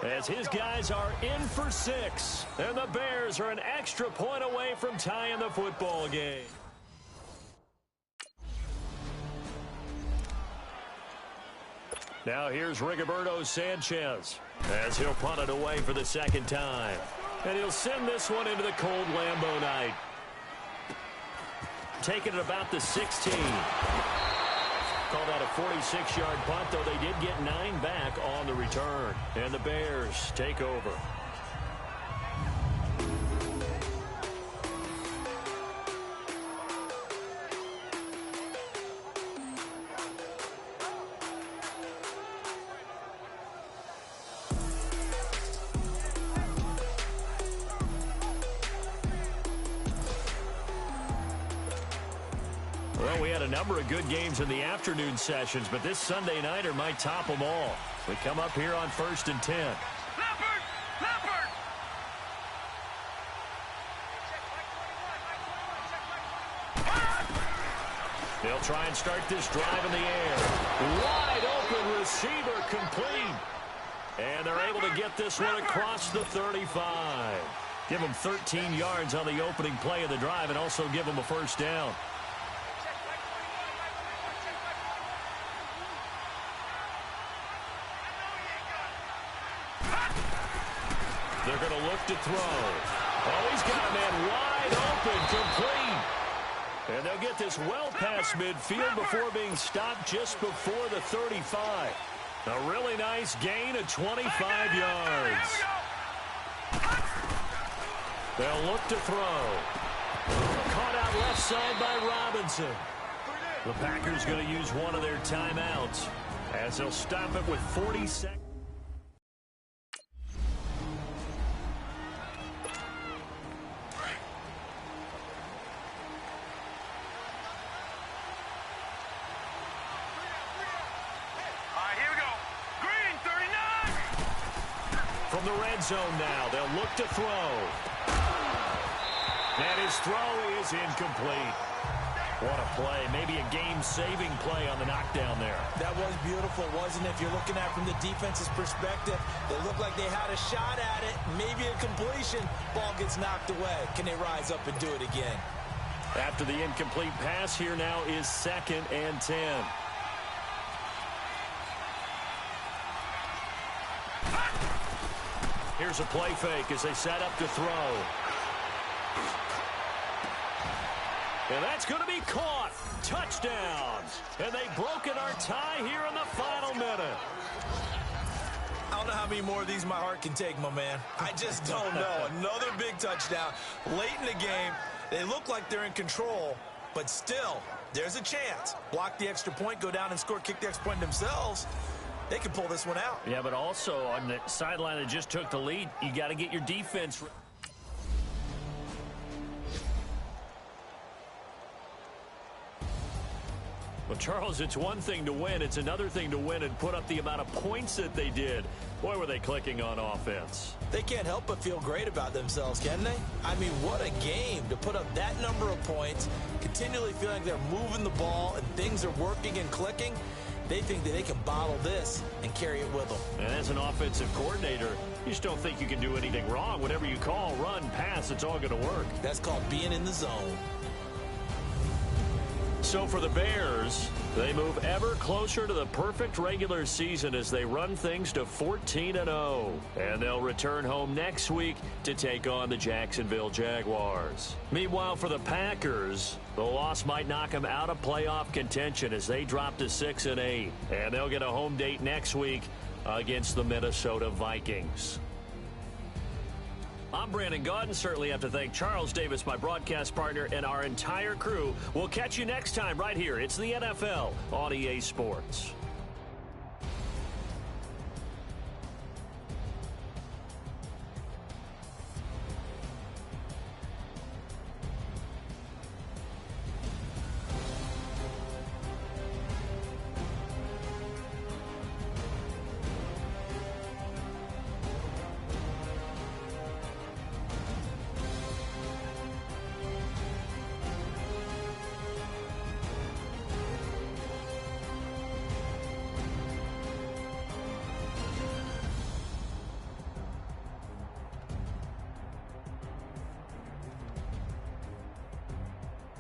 A: As his guys are in for 6. And the Bears are an extra point away from tying the football game. Now here's Rigoberto Sanchez as he'll punt it away for the 2nd time. And he'll send this one into the cold Lambeau night. Taking it about the 16. Call that a 46-yard punt, though they did get 9 back on the return. And the Bears take over. Well, we had a number of good games in the afternoon sessions, but this Sunday nighter might top them all. We come up here on 1st and 10.
C: Leopard! Leopard!
A: They'll try and start this drive in the air. Wide open receiver complete. And they're able to get this one across the 35. Give them 13 yards on the opening play of the drive and also give them a 1st down. They're going to look to throw. Oh, he's got a man wide open, complete. And they'll get this well past midfield before being stopped just before the 35. A really nice gain of 25 yards. They'll look to throw. Caught out left side by Robinson. The Packers going to use one of their timeouts as they'll stop it with 40 seconds. From the red zone now, they'll look to throw. And his throw is incomplete. What a play. Maybe a game-saving play on the knockdown there.
B: That was beautiful, wasn't it? If you're looking at it from the defense's perspective, they looked like they had a shot at it. Maybe a completion. Ball gets knocked away. Can they rise up and do it again?
A: After the incomplete pass, here now is 2nd and 10. Here's a play fake as they set up to throw. And that's going to be caught. Touchdown. And they've broken our tie here in the final minute.
B: I don't know how many more of these my heart can take, my man. I just don't know. Another big touchdown. Late in the game, they look like they're in control, but still, there's a chance. Block the extra point, go down and score, kick the extra point themselves. They can pull this one out.
A: Yeah, but also on the sideline that just took the lead, you got to get your defense. Well, Charles, it's one thing to win. It's another thing to win and put up the amount of points that they did. Boy, were they clicking on offense.
B: They can't help but feel great about themselves, can they? I mean, what a game to put up that number of points, continually feeling like they're moving the ball and things are working and clicking. They think that they can bottle this and carry it with them.
A: And as an offensive coordinator, you just don't think you can do anything wrong. Whatever you call, run, pass, it's all going to work.
B: That's called being in the zone.
A: So for the Bears, they move ever closer to the perfect regular season as they run things to 14-0. And they'll return home next week to take on the Jacksonville Jaguars. Meanwhile, for the Packers, the loss might knock them out of playoff contention as they drop to 6-8. And they'll get a home date next week against the Minnesota Vikings. I'm Brandon Gaudin. Certainly have to thank Charles Davis, my broadcast partner, and our entire crew. We'll catch you next time right here. It's the NFL on EA Sports.